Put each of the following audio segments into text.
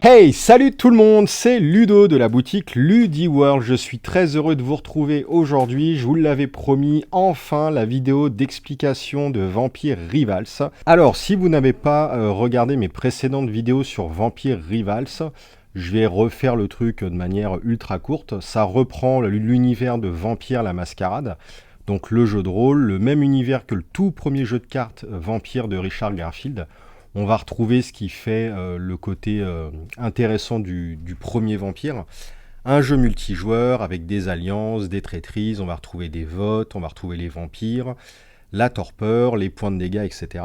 Hey, salut tout le monde, c'est Ludo de la boutique Ludiworld. Je suis très heureux de vous retrouver aujourd'hui. Je vous l'avais promis, enfin la vidéo d'explication de Vampire Rivals. Alors, si vous n'avez pas regardé mes précédentes vidéos sur Vampire Rivals, je vais refaire le truc de manière ultra courte. Ça reprend l'univers de Vampire la Mascarade. Donc le jeu de rôle, le même univers que le tout premier jeu de cartes Vampire de Richard Garfield. On va retrouver ce qui fait le côté intéressant du premier Vampire. Un jeu multijoueur avec des alliances, des traîtrises, on va retrouver des votes, on va retrouver les vampires, la torpeur, les points de dégâts, etc.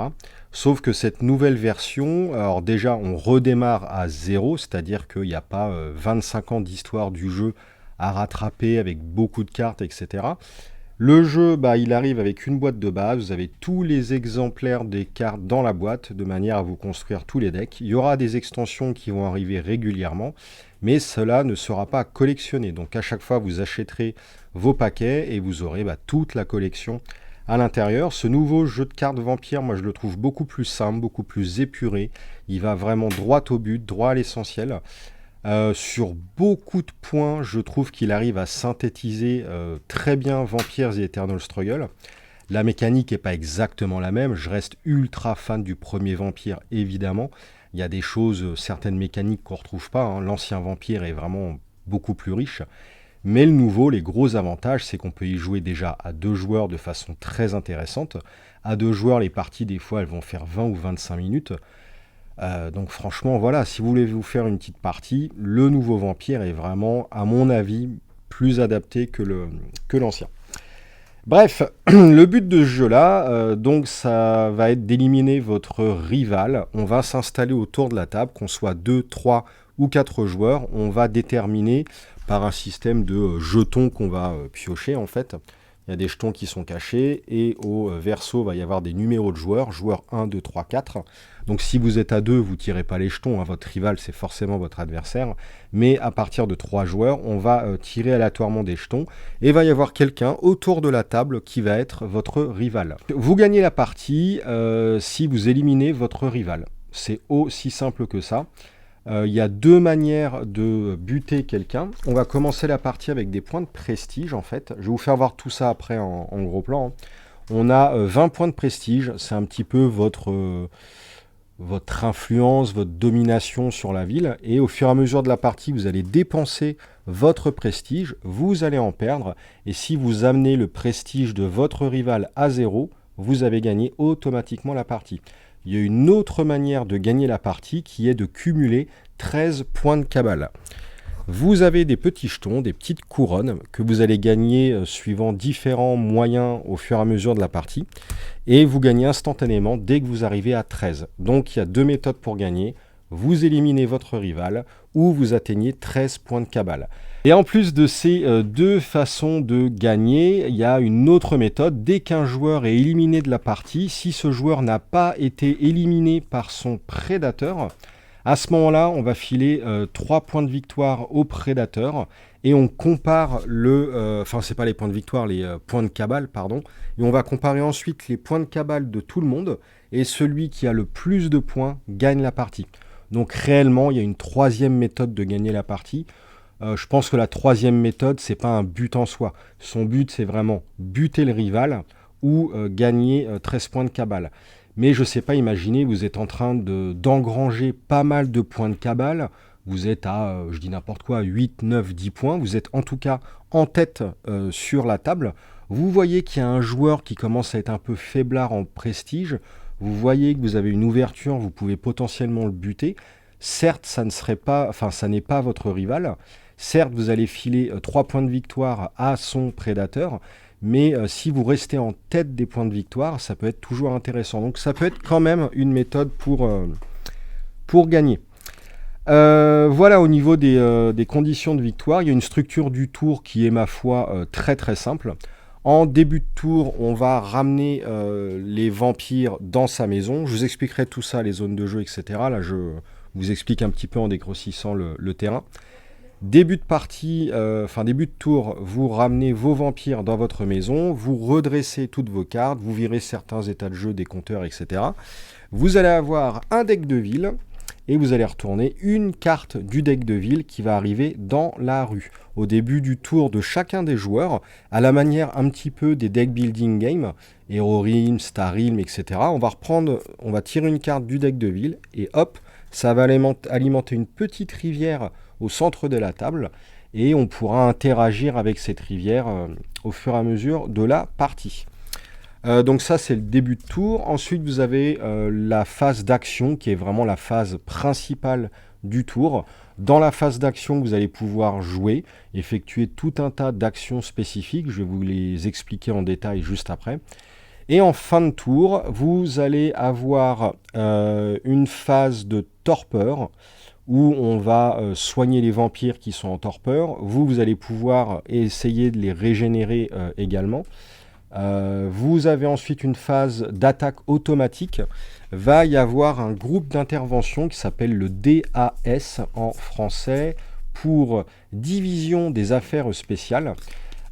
Sauf que cette nouvelle version, alors déjà on redémarre à zéro, c'est-à-dire qu'il n'y a pas 25 ans d'histoire du jeu à rattraper avec beaucoup de cartes, etc. Le jeu, il arrive avec une boîte de base, vous avez tous les exemplaires des cartes dans la boîte, de manière à vous construire tous les decks. Il y aura des extensions qui vont arriver régulièrement, mais cela ne sera pas collectionné. Donc à chaque fois, vous achèterez vos paquets et vous aurez toute la collection à l'intérieur. Ce nouveau jeu de cartes Vampire, moi je le trouve beaucoup plus simple, beaucoup plus épuré. Il va vraiment droit au but, droit à l'essentiel. Sur beaucoup de points, je trouve qu'il arrive à synthétiser très bien Vampires The Eternal Struggle. La mécanique n'est pas exactement la même. Je reste ultra fan du premier Vampire, évidemment. Il y a des choses, certaines mécaniques qu'on ne retrouve pas. Hein. L'ancien Vampire est vraiment beaucoup plus riche. Mais le nouveau, les gros avantages, c'est qu'on peut y jouer déjà à 2 joueurs de façon très intéressante. À 2 joueurs, les parties, des fois, elles vont faire 20 ou 25 minutes. Donc franchement, voilà, si vous voulez vous faire une petite partie, le nouveau Vampire est vraiment, à mon avis, plus adapté que l'ancien. Bref, le but de ce jeu-là, donc ça va être d'éliminer votre rival. On va s'installer autour de la table, qu'on soit 2, 3 ou 4 joueurs. On va déterminer par un système de jetons qu'on va piocher en fait. Il y a des jetons qui sont cachés et au verso, il va y avoir des numéros de joueurs. Joueurs 1, 2, 3, 4. Donc si vous êtes à 2, vous ne tirez pas les jetons. Hein, votre rival, c'est forcément votre adversaire. Mais à partir de 3 joueurs, on va tirer aléatoirement des jetons. Et il va y avoir quelqu'un autour de la table qui va être votre rival. Vous gagnez la partie si vous éliminez votre rival. C'est aussi simple que ça. Il y a 2 manières de buter quelqu'un. On va commencer la partie avec des points de prestige en fait. Je vais vous faire voir tout ça après en gros plan. Hein. On a 20 points de prestige. C'est un petit peu votre influence, votre domination sur la ville. Et au fur et à mesure de la partie, vous allez dépenser votre prestige. Vous allez en perdre. Et si vous amenez le prestige de votre rival à 0, vous avez gagné automatiquement la partie. Il y a une autre manière de gagner la partie qui est de cumuler 13 points de cabale. Vous avez des petits jetons, des petites couronnes que vous allez gagner suivant différents moyens au fur et à mesure de la partie. Et vous gagnez instantanément dès que vous arrivez à 13. Donc il y a 2 méthodes pour gagner. Vous éliminez votre rival ou vous atteignez 13 points de cabale. Et en plus de ces 2 façons de gagner, il y a une autre méthode. Dès qu'un joueur est éliminé de la partie, si ce joueur n'a pas été éliminé par son prédateur, à ce moment-là, on va filer 3 points de victoire au prédateur et on compare c'est pas les points de victoire, les points de cabale, pardon. Et on va comparer ensuite les points de cabale de tout le monde et celui qui a le plus de points gagne la partie. Donc réellement, il y a une 3e méthode de gagner la partie. Je pense que la 3e méthode, c'est pas un but en soi. Son but, c'est vraiment buter le rival ou gagner 13 points de cabale. Mais je ne sais pas, imaginez, vous êtes en train d'engranger pas mal de points de cabale. Vous êtes à, je dis n'importe quoi, 8, 9, 10 points. Vous êtes en tout cas en tête sur la table. Vous voyez qu'il y a un joueur qui commence à être un peu faiblard en prestige. Vous voyez que vous avez une ouverture, vous pouvez potentiellement le buter. Certes, ça n'est pas votre rival. Certes, vous allez filer 3 points de victoire à son prédateur. Mais si vous restez en tête des points de victoire, ça peut être toujours intéressant. Donc ça peut être quand même une méthode pour gagner. Voilà au niveau des conditions de victoire. Il y a une structure du tour qui est, ma foi, très très simple. En début de tour, on va ramener les vampires dans sa maison. Je vous expliquerai tout ça, les zones de jeu, etc. Là, je vous explique un petit peu en dégrossissant le terrain. Début de partie, début de tour, vous ramenez vos vampires dans votre maison, vous redressez toutes vos cartes, vous virez certains états de jeu des compteurs, etc. Vous allez avoir un deck de ville et vous allez retourner une carte du deck de ville qui va arriver dans la rue. Au début du tour de chacun des joueurs, à la manière un petit peu des deck building games, Hero Realm, Star Realm, etc. On va tirer une carte du deck de ville et hop, ça va alimenter une petite rivière au centre de la table et on pourra interagir avec cette rivière au fur et à mesure de la partie. Donc ça c'est le début de tour. Ensuite vous avez la phase d'action qui est vraiment la phase principale du tour. Dans la phase d'action vous allez pouvoir jouer, effectuer tout un tas d'actions spécifiques. Je vais vous les expliquer en détail juste après. Et en fin de tour vous allez avoir une phase de torpeur où on va soigner les vampires qui sont en torpeur. Vous allez pouvoir essayer de les régénérer également. Vous avez ensuite une phase d'attaque automatique. Va y avoir un groupe d'intervention qui s'appelle le DAS en français pour Division des Affaires Spéciales.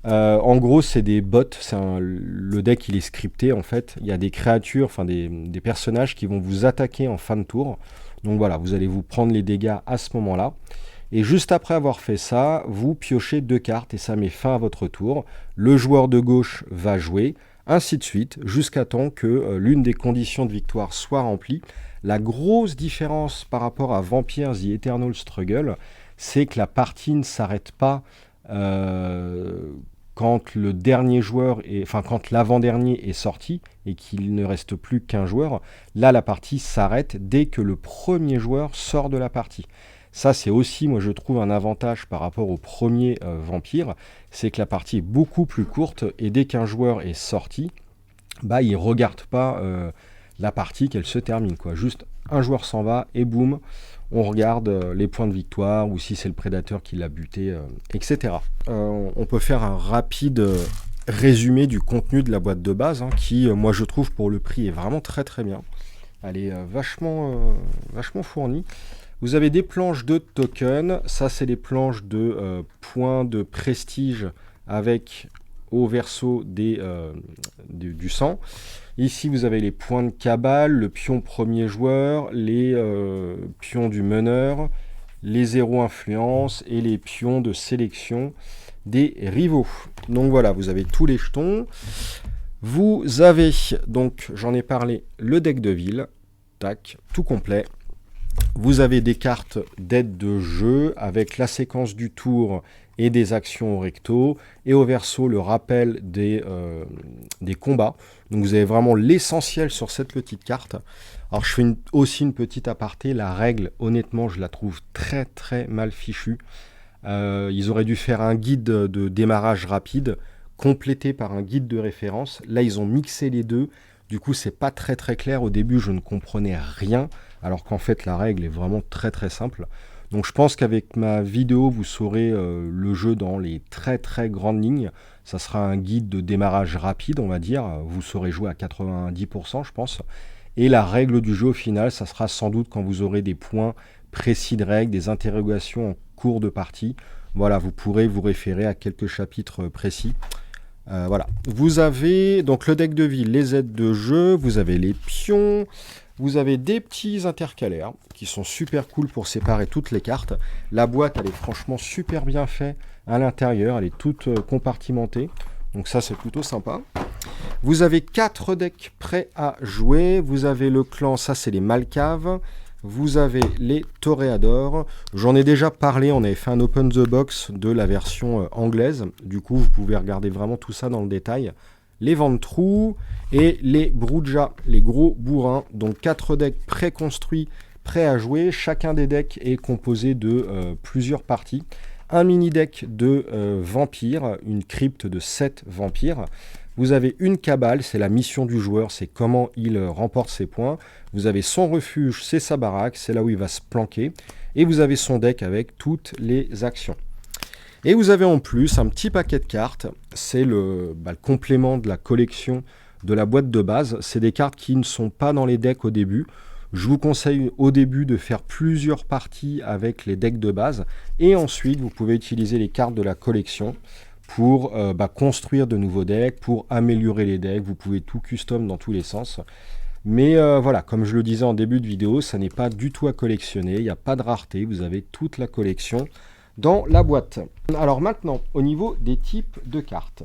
En gros, c'est des bots. Le deck il est scripté en fait. Il y a des créatures, enfin des personnages qui vont vous attaquer en fin de tour. Donc voilà, vous allez vous prendre les dégâts à ce moment-là. Et juste après avoir fait ça, vous piochez 2 cartes et ça met fin à votre tour. Le joueur de gauche va jouer, ainsi de suite, jusqu'à temps que l'une des conditions de victoire soit remplie. La grosse différence par rapport à Vampire The Eternal Struggle, c'est que la partie ne s'arrête pas quand le dernier joueur, quand l'avant-dernier est sorti et qu'il ne reste plus qu'un joueur. Là, la partie s'arrête dès que le premier joueur sort de la partie. Ça, c'est aussi, moi, je trouve un avantage par rapport au premier Vampire, c'est que la partie est beaucoup plus courte et dès qu'un joueur est sorti, bah, il ne regarde pas la partie qu'elle se termine, quoi. Juste un joueur s'en va et boum, on regarde les points de victoire ou si c'est le prédateur qui l'a buté, etc. On peut faire un rapide résumé du contenu de la boîte de base, hein, qui, moi, je trouve pour le prix est vraiment très très bien. Elle est vachement fournie. Vous avez des planches de tokens, ça c'est des planches de points de prestige avec au verso du sang. Ici vous avez les points de cabale, le pion premier joueur, les pions du meneur, les zéro influence et les pions de sélection des rivaux. Donc voilà, vous avez tous les jetons. Vous avez, donc j'en ai parlé, le deck de ville, tac, tout complet. Vous avez des cartes d'aide de jeu avec la séquence du tour et des actions au recto. Et au verso, le rappel des combats. Donc vous avez vraiment l'essentiel sur cette petite carte. Alors je fais aussi une petite aparté. La règle, honnêtement, je la trouve très très mal fichue. Ils auraient dû faire un guide de démarrage rapide, complété par un guide de référence. Là, ils ont mixé les deux. Du coup, c'est pas très très clair. Au début, je ne comprenais rien, alors qu'en fait, la règle est vraiment très très simple. Donc, je pense qu'avec ma vidéo, vous saurez le jeu dans les très très grandes lignes. Ça sera un guide de démarrage rapide, on va dire. Vous saurez jouer à 90%, je pense. Et la règle du jeu, au final, ça sera sans doute quand vous aurez des points précis de règles, des interrogations en cours de partie. Voilà, vous pourrez vous référer à quelques chapitres précis. Voilà, vous avez donc le deck de ville, les aides de jeu, vous avez les pions, vous avez des petits intercalaires qui sont super cool pour séparer toutes les cartes. La boîte, elle est franchement super bien faite à l'intérieur, elle est toute compartimentée, donc ça c'est plutôt sympa. Vous avez 4 decks prêts à jouer, vous avez le clan, ça c'est les Malcaves. Vous avez les Toréadors. J'en ai déjà parlé, on avait fait un open the box de la version anglaise. Du coup, vous pouvez regarder vraiment tout ça dans le détail. Les Ventrous et les Bruja, les gros bourrins. Donc 4 decks préconstruits, prêts à jouer. Chacun des decks est composé de plusieurs parties. Un mini deck de vampires, une crypte de 7 vampires. Vous avez une cabale, c'est la mission du joueur, c'est comment il remporte ses points. Vous avez son refuge, c'est sa baraque, c'est là où il va se planquer. Et vous avez son deck avec toutes les actions. Et vous avez en plus un petit paquet de cartes, c'est le complément de la collection de la boîte de base. C'est des cartes qui ne sont pas dans les decks au début. Je vous conseille au début de faire plusieurs parties avec les decks de base. Et ensuite, vous pouvez utiliser les cartes de la collection pour construire de nouveaux decks, pour améliorer les decks. Vous pouvez tout custom dans tous les sens. Mais voilà, comme je le disais en début de vidéo, ça n'est pas du tout à collectionner, il n'y a pas de rareté, vous avez toute la collection dans la boîte. Alors maintenant, au niveau des types de cartes.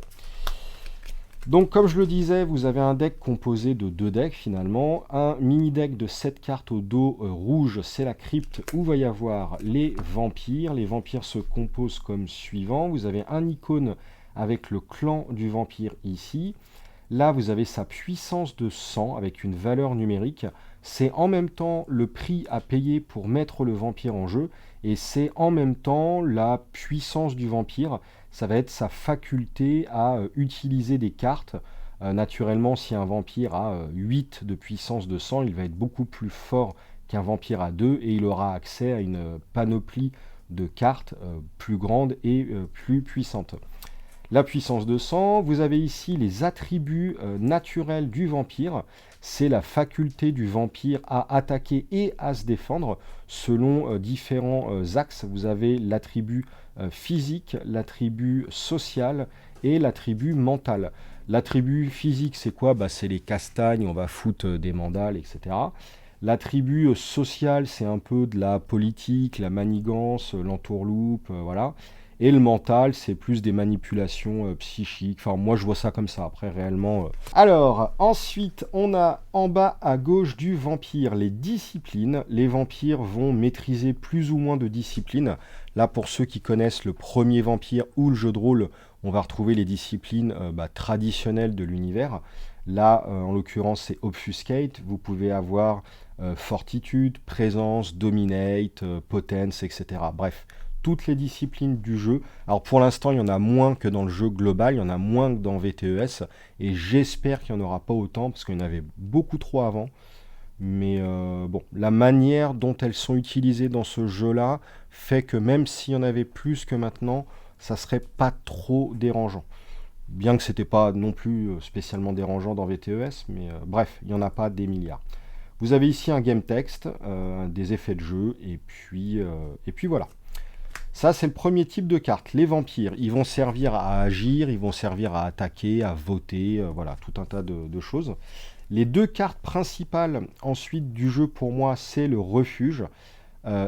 Donc comme je le disais, vous avez un deck composé de 2 decks finalement. Un mini deck de 7 cartes au dos rouge, c'est la crypte où va y avoir les vampires. Les vampires se composent comme suivant. Vous avez un icône avec le clan du vampire ici. Là, vous avez sa puissance de 100 avec une valeur numérique. C'est en même temps le prix à payer pour mettre le vampire en jeu. Et c'est en même temps la puissance du vampire. Ça va être sa faculté à utiliser des cartes. Naturellement, si un vampire a 8 de puissance de 100, il va être beaucoup plus fort qu'un vampire à 2 et il aura accès à une panoplie de cartes plus grande et plus puissante. La puissance de 100, vous avez ici les attributs naturels du vampire. C'est la faculté du vampire à attaquer et à se défendre selon différents axes. Vous avez l'attribut physique, l'attribut social et l'attribut mental. L'attribut physique, c'est quoi? C'est les castagnes, on va foutre des mandales, etc. L'attribut social, c'est un peu de la politique, la manigance, l'entourloupe, voilà. Et le mental, c'est plus des manipulations psychiques. Enfin, moi, je vois ça comme ça. Après, réellement... Alors, ensuite, on a en bas à gauche du vampire les disciplines. Les vampires vont maîtriser plus ou moins de disciplines. Là, pour ceux qui connaissent le premier vampire ou le jeu de rôle, on va retrouver les disciplines traditionnelles de l'univers. Là, en l'occurrence, c'est Obfuscate. Vous pouvez avoir Fortitude, Présence, Dominate, Potence, etc. Bref, toutes les disciplines du jeu. Alors pour l'instant, il y en a moins que dans le jeu global, il y en a moins que dans VTES, et j'espère qu'il n'y en aura pas autant, parce qu'il y en avait beaucoup trop avant. Mais bon, la manière dont elles sont utilisées dans ce jeu-là fait que même s'il y en avait plus que maintenant, ça serait pas trop dérangeant. Bien que c'était pas non plus spécialement dérangeant dans VTES, mais bref, il n'y en a pas des milliards. Vous avez ici un game text, des effets de jeu, et puis voilà. Ça, c'est le premier type de carte. Les vampires, ils vont servir à agir, ils vont servir à attaquer, à voter, voilà, tout un tas de choses. Les 2 cartes principales ensuite du jeu pour moi, c'est le refuge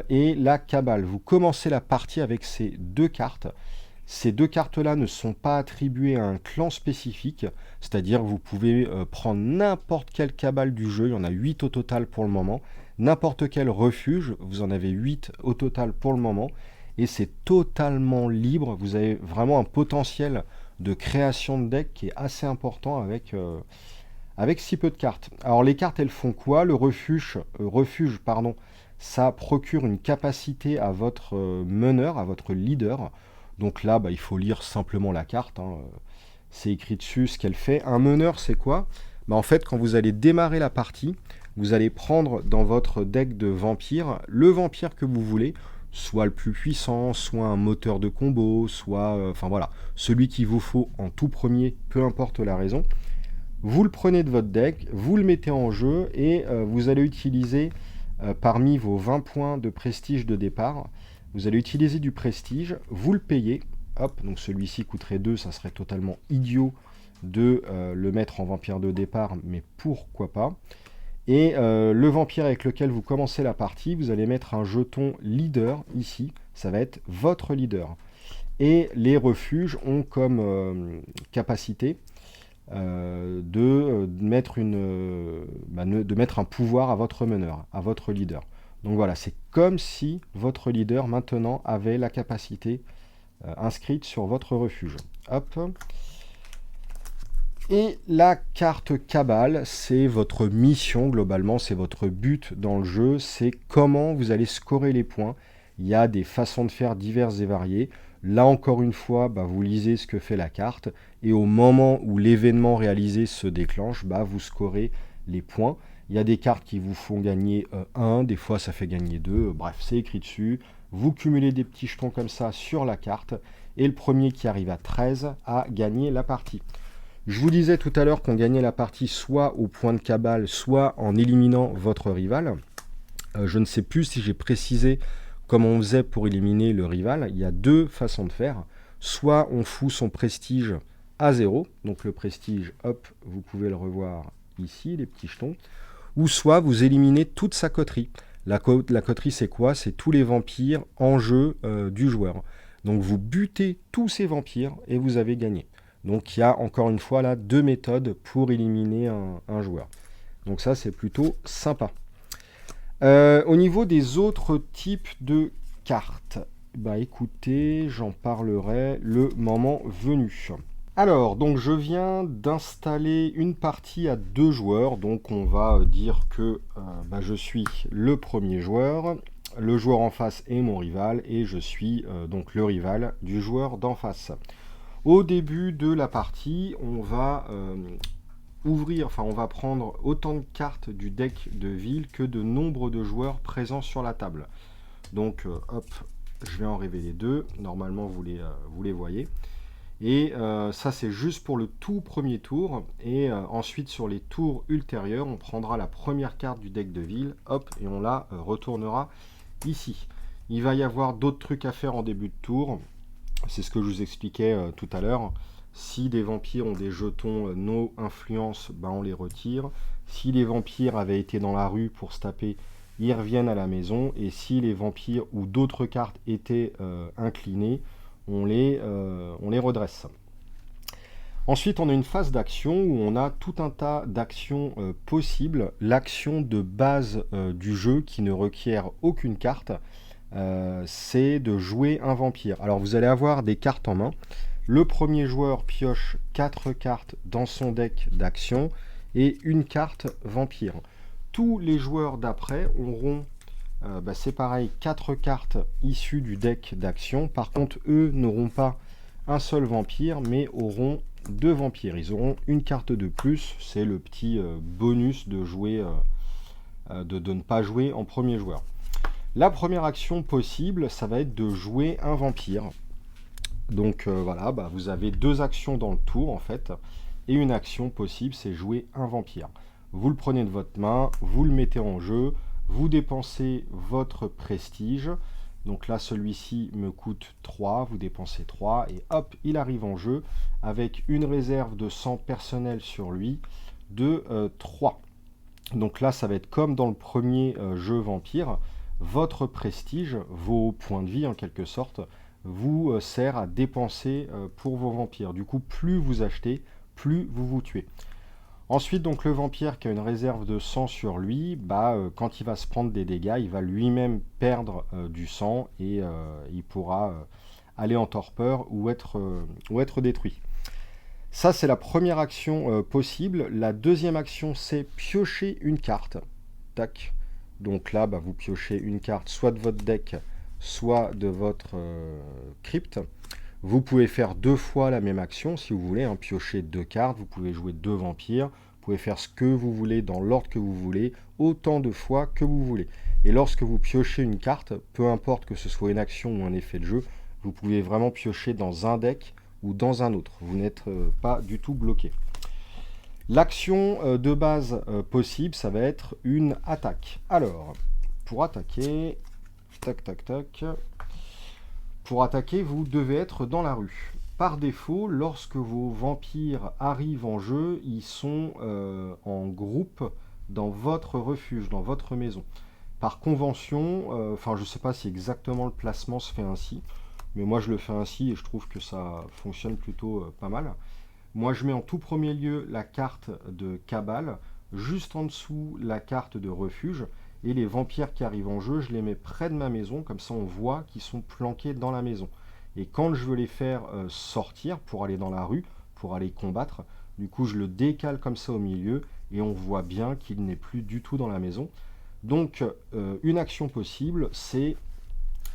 et la cabale. Vous commencez la partie avec ces 2 cartes. Ces 2 cartes-là ne sont pas attribuées à un clan spécifique, c'est-à-dire que vous pouvez prendre n'importe quelle cabale du jeu, il y en a 8 au total pour le moment, n'importe quel refuge, vous en avez 8 au total pour le moment, et c'est totalement libre, vous avez vraiment un potentiel de création de deck qui est assez important avec si peu de cartes. Alors les cartes, elles font quoi? Le refuge, ça procure une capacité à votre meneur, à votre leader. Donc là, il faut lire simplement la carte. C'est écrit dessus ce qu'elle fait. Un meneur, c'est quoi? En fait, quand vous allez démarrer la partie, vous allez prendre dans votre deck de vampires le vampire que vous voulez, soit le plus puissant, soit un moteur de combo, soit, enfin voilà, celui qu'il vous faut en tout premier, peu importe la raison. Vous le prenez de votre deck, vous le mettez en jeu et vous allez utiliser parmi vos 20 points de prestige de départ, vous allez utiliser du prestige, vous le payez, hop, donc celui-ci coûterait 2, ça serait totalement idiot de le mettre en vampire de départ, mais pourquoi pas. Et le vampire avec lequel vous commencez la partie, vous allez mettre un jeton leader ici, ça va être votre leader. Et les refuges ont comme capacité de mettre un pouvoir à votre meneur, à votre leader. Donc voilà, c'est comme si votre leader maintenant avait la capacité inscrite sur votre refuge. Hop. Et la carte cabale, c'est votre mission globalement, c'est votre but dans le jeu, c'est comment vous allez scorer les points. Il y a des façons de faire diverses et variées. Là encore une fois, vous lisez ce que fait la carte et au moment où l'événement réalisé se déclenche, vous scorez les points. Il y a des cartes qui vous font gagner 1, des fois ça fait gagner 2, bref, c'est écrit dessus. Vous cumulez des petits jetons comme ça sur la carte et le premier qui arrive à 13 a gagné la partie. Je vous disais tout à l'heure qu'on gagnait la partie soit au point de cabale, soit en éliminant votre rival. Je ne sais plus si j'ai précisé comment on faisait pour éliminer le rival. Il y a 2 façons de faire. Soit on fout son prestige à 0. Donc le prestige, hop, vous pouvez le revoir ici, les petits jetons. ou soit vous éliminez toute sa coterie. La coterie, c'est quoi? C'est tous les vampires en jeu du joueur. Donc vous butez tous ces vampires et vous avez gagné. Donc il y a encore une fois là 2 méthodes pour éliminer un joueur. Donc ça, c'est plutôt sympa. Au niveau des autres types de cartes, bah écoutez, j'en parlerai le moment venu. Alors, donc je viens d'installer une partie à 2 joueurs, donc on va dire que je suis le premier joueur, le joueur en face est mon rival, et je suis donc le rival du joueur d'en face. Au début de la partie, on va on va prendre autant de cartes du deck de ville que de nombre de joueurs présents sur la table. Donc hop, je vais en révéler 2, normalement vous les voyez. Et ça c'est juste pour le tout premier tour, et ensuite sur les tours ultérieurs, on prendra la première carte du deck de ville, hop, et on la retournera ici. Il va y avoir d'autres trucs à faire en début de tour, c'est ce que je vous expliquais tout à l'heure. Si des vampires ont des jetons no influence, on les retire. Si les vampires avaient été dans la rue pour se taper, ils reviennent à la maison. Et si les vampires ou d'autres cartes étaient inclinées, on les redresse. Ensuite, on a une phase d'action où on a tout un tas d'actions possibles. L'action de base du jeu qui ne requiert aucune carte, c'est de jouer un vampire. Alors vous allez avoir des cartes en main. Le premier joueur pioche 4 cartes dans son deck d'action et une carte vampire. Tous les joueurs d'après auront, c'est pareil, 4 cartes issues du deck d'action. Par contre, eux n'auront pas un seul vampire, mais auront 2 vampires. Ils auront une carte de plus. C'est le petit bonus de jouer, de ne pas jouer en premier joueur. La première action possible, ça va être de jouer un vampire. Donc voilà, vous avez 2 actions dans le tour en fait, et une action possible, c'est jouer un vampire. Vous le prenez de votre main, vous le mettez en jeu, vous dépensez votre prestige. Donc là, celui-ci me coûte 3, vous dépensez 3, et hop, il arrive en jeu avec une réserve de sang personnel sur lui de 3. Donc là, ça va être comme dans le premier jeu vampire. Votre prestige, vos points de vie en quelque sorte, vous sert à dépenser pour vos vampires. Du coup, plus vous achetez, plus vous vous tuez. Ensuite, donc le vampire qui a une réserve de sang sur lui, quand il va se prendre des dégâts, il va lui-même perdre du sang et il pourra aller en torpeur ou être détruit. Ça, c'est la première action possible. La deuxième action, c'est piocher une carte. Tac. Donc là, vous piochez une carte soit de votre deck, soit de votre crypte. Vous pouvez faire 2 fois la même action si vous voulez, piocher 2 cartes, vous pouvez jouer 2 vampires, vous pouvez faire ce que vous voulez dans l'ordre que vous voulez, autant de fois que vous voulez. Et lorsque vous piochez une carte, peu importe que ce soit une action ou un effet de jeu, vous pouvez vraiment piocher dans un deck ou dans un autre. Vous n'êtes pas du tout bloqué. L'action de base possible, ça va être une attaque. Alors, pour attaquer, tac, tac, tac. Pour attaquer, vous devez être dans la rue. Par défaut, lorsque vos vampires arrivent en jeu, ils sont en groupe dans votre refuge, dans votre maison. Par convention, je ne sais pas si exactement le placement se fait ainsi, mais moi je le fais ainsi et je trouve que ça fonctionne plutôt pas mal. Moi je mets en tout premier lieu la carte de cabale, juste en dessous la carte de refuge, et les vampires qui arrivent en jeu, je les mets près de ma maison, comme ça on voit qu'ils sont planqués dans la maison. Et quand je veux les faire sortir pour aller dans la rue, pour aller combattre, du coup je le décale comme ça au milieu, et on voit bien qu'il n'est plus du tout dans la maison. Donc une action possible, c'est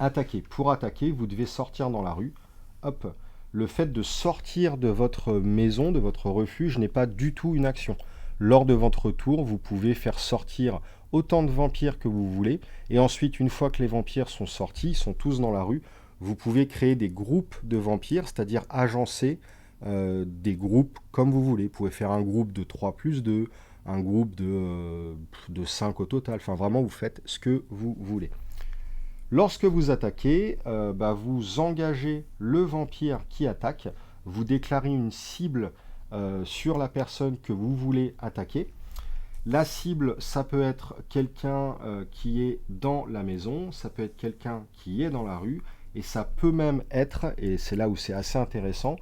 attaquer. Pour attaquer, vous devez sortir dans la rue. Hop. Le fait de sortir de votre maison, de votre refuge, n'est pas du tout une action. Lors de votre tour, vous pouvez faire sortir autant de vampires que vous voulez. Et ensuite, une fois que les vampires sont sortis, ils sont tous dans la rue, vous pouvez créer des groupes de vampires, c'est-à-dire agencer des groupes comme vous voulez. Vous pouvez faire un groupe de 3 plus 2, un groupe de 5 au total. Enfin, vraiment, vous faites ce que vous voulez. Lorsque vous attaquez, vous engagez le vampire qui attaque, vous déclarez une cible sur la personne que vous voulez attaquer. La cible, ça peut être quelqu'un qui est dans la maison, ça peut être quelqu'un qui est dans la rue, et ça peut même être, et c'est là où c'est assez intéressant,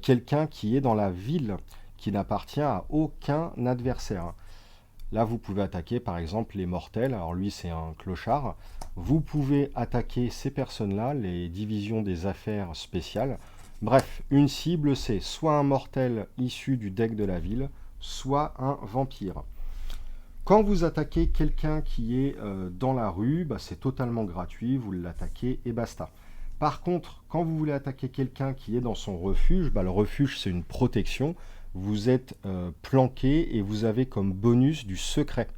quelqu'un qui est dans la ville, qui n'appartient à aucun adversaire. Là, vous pouvez attaquer par exemple les mortels, alors lui c'est un clochard. Vous pouvez attaquer ces personnes-là, les divisions des affaires spéciales. Bref, une cible c'est soit un mortel issu du deck de la ville, soit un vampire. Quand vous attaquez quelqu'un qui est dans la rue, bah, c'est totalement gratuit, vous l'attaquez et basta. Par contre, quand vous voulez attaquer quelqu'un qui est dans son refuge, bah, le refuge c'est une protection, vous êtes planqué et vous avez comme bonus du secret.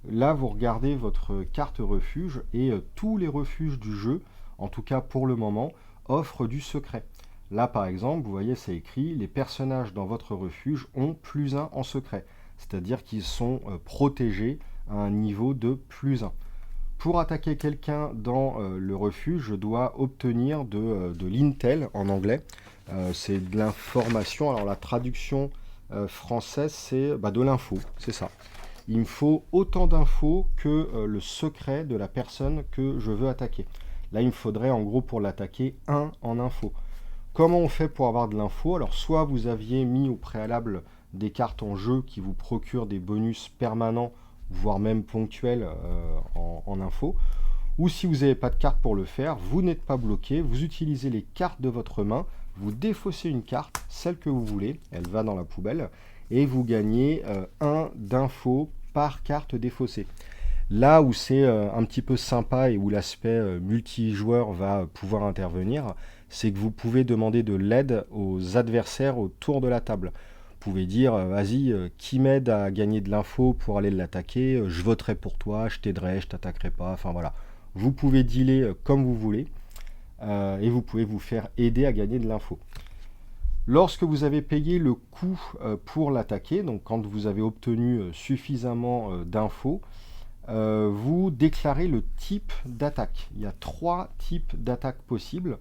Là, vous regardez votre carte refuge et tous les refuges du jeu, en tout cas pour le moment, offrent du secret. Là, par exemple, vous voyez, c'est écrit, les personnages dans votre refuge ont +1 en secret. C'est-à-dire qu'ils sont protégés à un niveau de +1. Pour attaquer quelqu'un dans le refuge, je dois obtenir de l'intel en anglais. C'est de l'information. Alors la traduction française, c'est de l'info, c'est ça. Il me faut autant d'infos que le secret de la personne que je veux attaquer. Là, il me faudrait en gros pour l'attaquer 1 en info. Comment on fait pour avoir de l'info? Alors soit vous aviez mis au préalable des cartes en jeu qui vous procurent des bonus permanents, voire même ponctuels en info. Ou si vous n'avez pas de carte pour le faire, vous n'êtes pas bloqué, vous utilisez les cartes de votre main, vous défaussez une carte, celle que vous voulez, elle va dans la poubelle, et vous gagnez 1 d'infos par carte défaussée. Là où c'est un petit peu sympa et où l'aspect multijoueur va pouvoir intervenir, c'est que vous pouvez demander de l'aide aux adversaires autour de la table. Vous pouvez dire, vas-y, qui m'aide à gagner de l'info pour aller l'attaquer, je voterai pour toi, je t'aiderai, je t'attaquerai pas, enfin voilà. Vous pouvez dealer comme vous voulez et vous pouvez vous faire aider à gagner de l'info. Lorsque vous avez payé le coût pour l'attaquer, donc quand vous avez obtenu suffisamment d'infos, vous déclarez le type d'attaque. Il y a 3 types d'attaques possibles.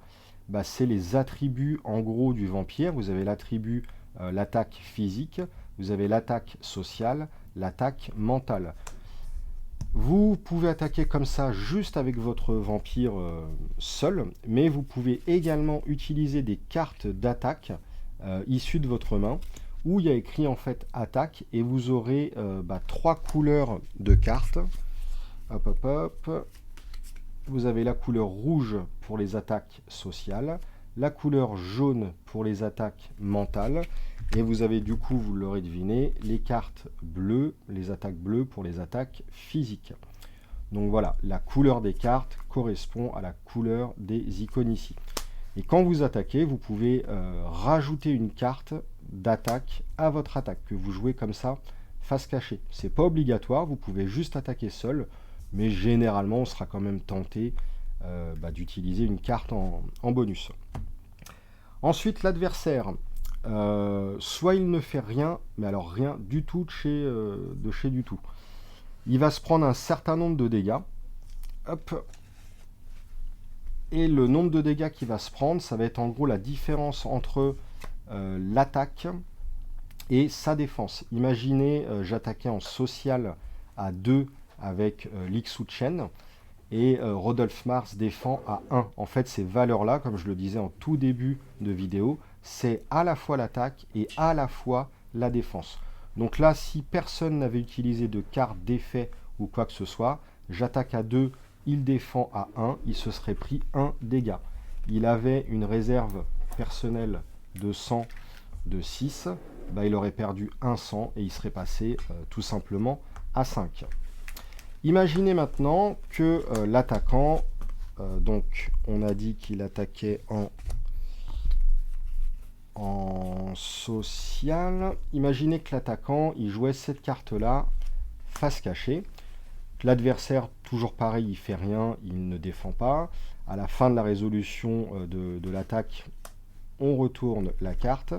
C'est les attributs en gros du vampire. Vous avez l'attribut l'attaque physique, vous avez l'attaque sociale, l'attaque mentale. Vous pouvez attaquer comme ça juste avec votre vampire seul, mais vous pouvez également utiliser des cartes d'attaque issues de votre main, où il y a écrit en fait attaque, et vous aurez 3 couleurs de cartes. Hop, hop, hop. Vous avez la couleur rouge pour les attaques sociales, la couleur jaune pour les attaques mentales, et vous avez du coup, vous l'aurez deviné, les cartes bleues, les attaques bleues pour les attaques physiques. Donc voilà, la couleur des cartes correspond à la couleur des icônes ici. Et quand vous attaquez, vous pouvez rajouter une carte d'attaque à votre attaque, que vous jouez comme ça, face cachée. C'est pas obligatoire, vous pouvez juste attaquer seul, mais généralement on sera quand même tenté d'utiliser une carte en bonus. Ensuite, l'adversaire, soit il ne fait rien, mais alors rien du tout de chez du tout. Il va se prendre un certain nombre de dégâts. Hop. Et le nombre de dégâts qu'il va se prendre, ça va être en gros la différence entre l'attaque et sa défense. Imaginez, j'attaquais en social à 2 avec Lixu Chen, et Rodolphe Mars défend à 1. En fait, ces valeurs-là, comme je le disais en tout début de vidéo, c'est à la fois l'attaque et à la fois la défense. Donc là, si personne n'avait utilisé de carte d'effet ou quoi que ce soit, j'attaque à 2, il défend à 1, il se serait pris 1 dégât. Il avait une réserve personnelle de sang de 6, il aurait perdu 1 sang et il serait passé tout simplement à 5. Imaginez maintenant que l'attaquant, donc on a dit qu'il attaquait en social. Imaginez que l'attaquant, il jouait cette carte-là, face cachée. L'adversaire, toujours pareil, il fait rien, il ne défend pas. À la fin de la résolution de l'attaque, on retourne la carte.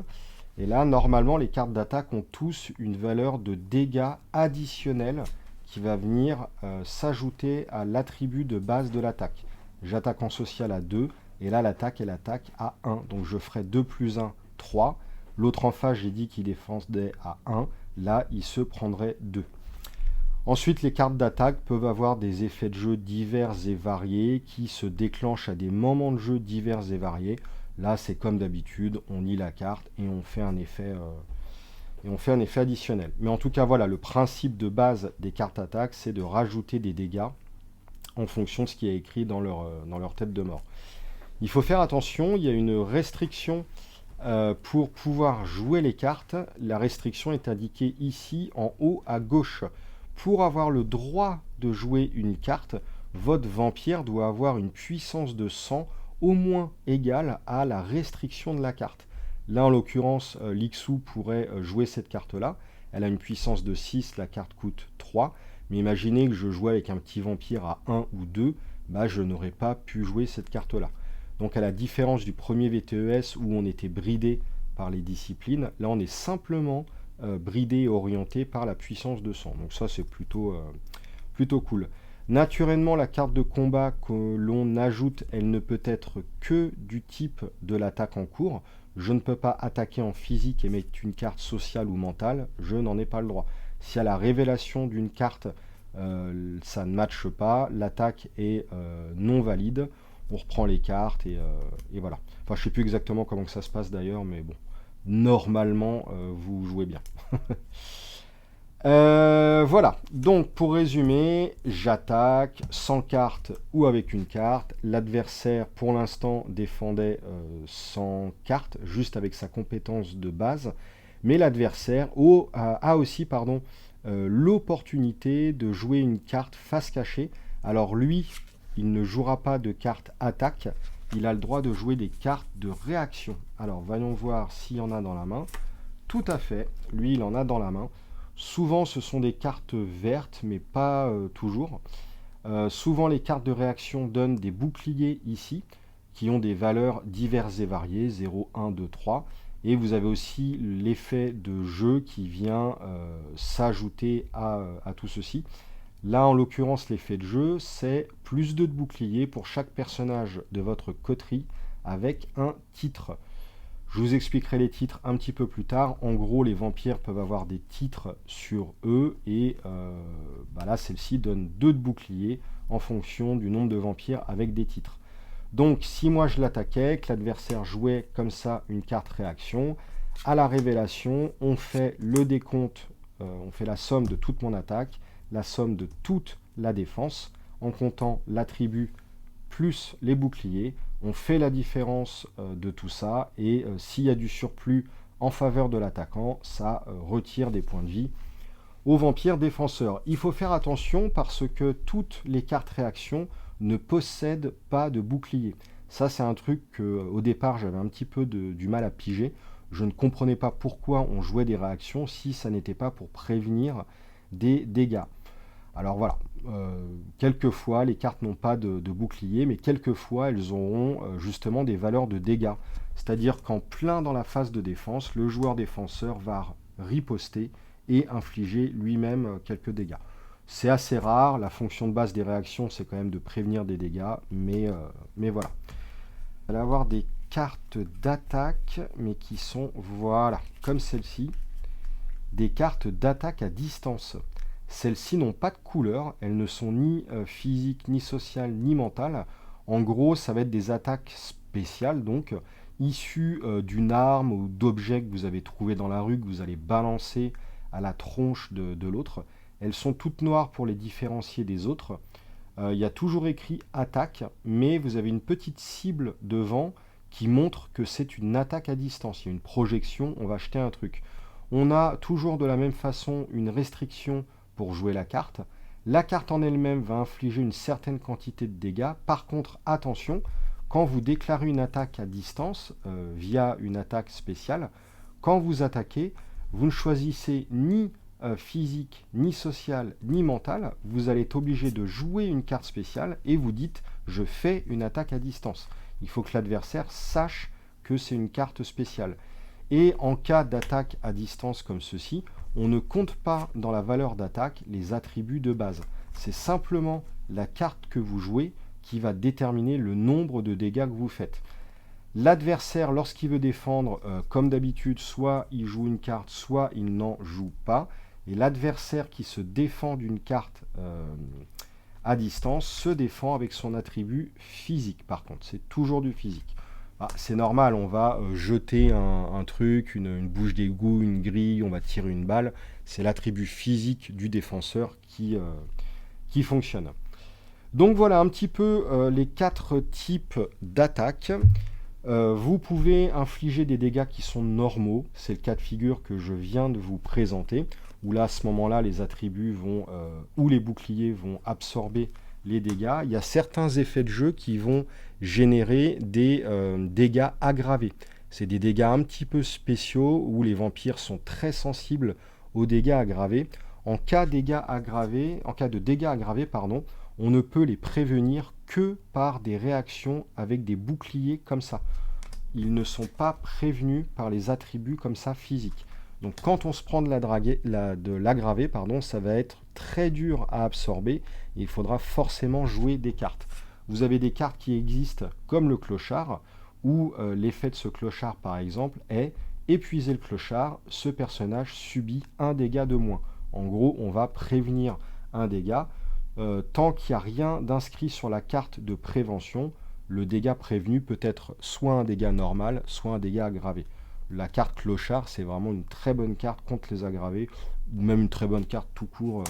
Et là, normalement, les cartes d'attaque ont tous une valeur de dégâts additionnels qui va venir s'ajouter à l'attribut de base de l'attaque. J'attaque en social à 2, et là l'attaque, elle attaque à 1. Donc je ferai 2 plus 1, 3. L'autre en face, j'ai dit qu'il défendait à 1. Là, il se prendrait 2. Ensuite, les cartes d'attaque peuvent avoir des effets de jeu divers et variés qui se déclenchent à des moments de jeu divers et variés. Là, c'est comme d'habitude, on lit la carte et on fait un effet additionnel. Mais en tout cas, voilà, le principe de base des cartes attaque, c'est de rajouter des dégâts en fonction de ce qui est écrit dans leur tête de mort. Il faut faire attention, il y a une restriction pour pouvoir jouer les cartes. La restriction est indiquée ici en haut à gauche. Pour avoir le droit de jouer une carte, votre vampire doit avoir une puissance de sang au moins égale à la restriction de la carte. Là, en l'occurrence, l'Ixou pourrait jouer cette carte-là. Elle a une puissance de 6, la carte coûte 3. Mais imaginez que je jouais avec un petit vampire à 1 ou 2, bah, je n'aurais pas pu jouer cette carte-là. Donc à la différence du premier VTES où on était bridé par les disciplines, là on est simplement bridé et orienté par la puissance de sang. Donc ça c'est plutôt cool. Naturellement, la carte de combat que l'on ajoute, elle ne peut être que du type de l'attaque en cours. Je ne peux pas attaquer en physique et mettre une carte sociale ou mentale, je n'en ai pas le droit. Si à la révélation d'une carte, ça ne matche pas, l'attaque est non valide, on reprend les cartes et voilà. Enfin, je ne sais plus exactement comment que ça se passe d'ailleurs, mais bon, normalement, vous jouez bien. Voilà, donc pour résumer, j'attaque sans carte ou avec une carte. L'adversaire, pour l'instant, défendait sans carte, juste avec sa compétence de base. Mais l'adversaire a aussi l'opportunité de jouer une carte face cachée. Alors lui, il ne jouera pas de carte attaque, il a le droit de jouer des cartes de réaction. Alors voyons voir s'il y en a dans la main. Tout à fait, lui il en a dans la main. Souvent ce sont des cartes vertes, mais pas toujours. Souvent les cartes de réaction donnent des boucliers ici, qui ont des valeurs diverses et variées, 0, 1, 2, 3. Et vous avez aussi l'effet de jeu qui vient s'ajouter à tout ceci. Là, en l'occurrence, l'effet de jeu, c'est plus 2 de bouclier pour chaque personnage de votre coterie avec un titre. Je vous expliquerai les titres un petit peu plus tard. En gros, les vampires peuvent avoir des titres sur eux et là, celle-ci donne 2 de bouclier en fonction du nombre de vampires avec des titres. Donc, si moi je l'attaquais, que l'adversaire jouait comme ça une carte réaction, à la révélation, on fait le décompte, on fait la somme de toute mon attaque, la somme de toute la défense, en comptant l'attribut plus les boucliers. On fait la différence de tout ça, et s'il y a du surplus en faveur de l'attaquant, ça retire des points de vie au vampire défenseur. Il faut faire attention parce que toutes les cartes réaction ne possèdent pas de bouclier. Ça, c'est un truc que, au départ, j'avais un petit peu du mal à piger. Je ne comprenais pas pourquoi on jouait des réactions si ça n'était pas pour prévenir des dégâts. Alors voilà, quelquefois les cartes n'ont pas de bouclier, mais quelquefois elles auront justement des valeurs de dégâts. C'est-à-dire qu'en plein dans la phase de défense, le joueur défenseur va riposter et infliger lui-même quelques dégâts. C'est assez rare, la fonction de base des réactions c'est quand même de prévenir des dégâts, mais voilà. On va avoir des cartes d'attaque, mais qui sont, voilà, comme celle-ci, des cartes d'attaque à distance. Celles-ci n'ont pas de couleur, elles ne sont ni physiques, ni sociales, ni mentales. En gros, ça va être des attaques spéciales, donc issues d'une arme ou d'objets que vous avez trouvé dans la rue, que vous allez balancer à la tronche de l'autre. Elles sont toutes noires pour les différencier des autres. Il y a toujours écrit attaque, mais vous avez une petite cible devant qui montre que c'est une attaque à distance. Il y a une projection, on va jeter un truc. On a toujours de la même façon une restriction pour jouer la carte. La carte en elle-même va infliger une certaine quantité de dégâts. Par contre, attention, quand vous déclarez une attaque à distance via une attaque spéciale, quand vous attaquez, vous ne choisissez ni physique, ni social, ni mental. Vous allez être obligé de jouer une carte spéciale et vous dites « je fais une attaque à distance ». Il faut que l'adversaire sache que c'est une carte spéciale. Et en cas d'attaque à distance comme ceci, on ne compte pas dans la valeur d'attaque les attributs de base. C'est simplement la carte que vous jouez qui va déterminer le nombre de dégâts que vous faites. L'adversaire, lorsqu'il veut défendre, comme d'habitude, soit il joue une carte, soit il n'en joue pas. Et l'adversaire qui se défend d'une carte à distance se défend avec son attribut physique. Par contre, c'est toujours du physique. Ah, c'est normal, on va jeter un truc, une bouche d'égout, une grille, on va tirer une balle. C'est l'attribut physique du défenseur qui fonctionne. Donc voilà un petit peu les 4 types d'attaques. Vous pouvez infliger des dégâts qui sont normaux, c'est le cas de figure que je viens de vous présenter, où là à ce moment-là les attributs vont, ou les boucliers vont absorber les dégâts. Il y a certains effets de jeu qui vont générer des dégâts aggravés. C'est des dégâts un petit peu spéciaux où les vampires sont très sensibles aux dégâts aggravés. En cas de dégâts aggravés, on ne peut les prévenir que par des réactions avec des boucliers comme ça. Ils ne sont pas prévenus par les attributs comme ça physiques. Donc quand on se prend de l'aggravé, ça va être très dur à absorber et il faudra forcément jouer des cartes. Vous avez des cartes qui existent comme le clochard, où l'effet de ce clochard par exemple est épuiser le clochard, ce personnage subit un dégât de moins. En gros, on va prévenir un dégât. Tant qu'il n'y a rien d'inscrit sur la carte de prévention, le dégât prévenu peut être soit un dégât normal, soit un dégât aggravé. La carte clochard, c'est vraiment une très bonne carte contre les aggravés, ou même une très bonne carte tout court.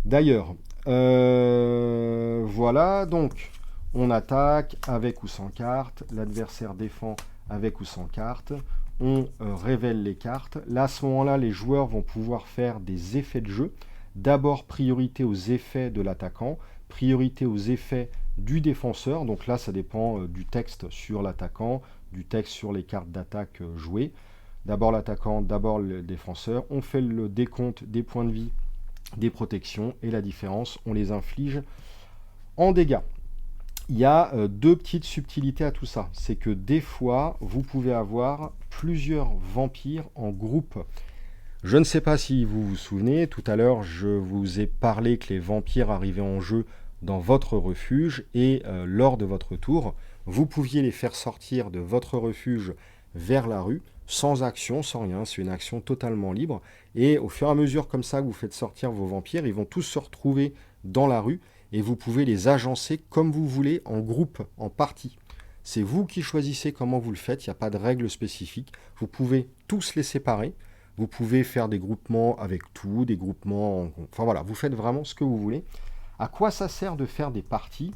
D'ailleurs, voilà, donc on attaque avec ou sans carte, l'adversaire défend avec ou sans carte, on révèle les cartes. Là, à ce moment-là, les joueurs vont pouvoir faire des effets de jeu. D'abord, priorité aux effets de l'attaquant, priorité aux effets du défenseur. Donc là, ça dépend du texte sur l'attaquant, du texte sur les cartes d'attaque jouées. D'abord l'attaquant, d'abord le défenseur. On fait le décompte des points de vie, des protections, et la différence, on les inflige en dégâts. Il y a 2 petites subtilités à tout ça. C'est que des fois, vous pouvez avoir plusieurs vampires en groupe. Je ne sais pas si vous vous souvenez, tout à l'heure je vous ai parlé que les vampires arrivaient en jeu dans votre refuge et lors de votre tour, vous pouviez les faire sortir de votre refuge vers la rue, sans action, sans rien, c'est une action totalement libre. Et au fur et à mesure comme ça que vous faites sortir vos vampires, ils vont tous se retrouver dans la rue et vous pouvez les agencer comme vous voulez, en groupe, en partie. C'est vous qui choisissez comment vous le faites, il n'y a pas de règle spécifique. Vous pouvez tous les séparer. Vous pouvez faire des groupements avec tout, des groupements... Enfin voilà, vous faites vraiment ce que vous voulez. À quoi ça sert de faire des parties?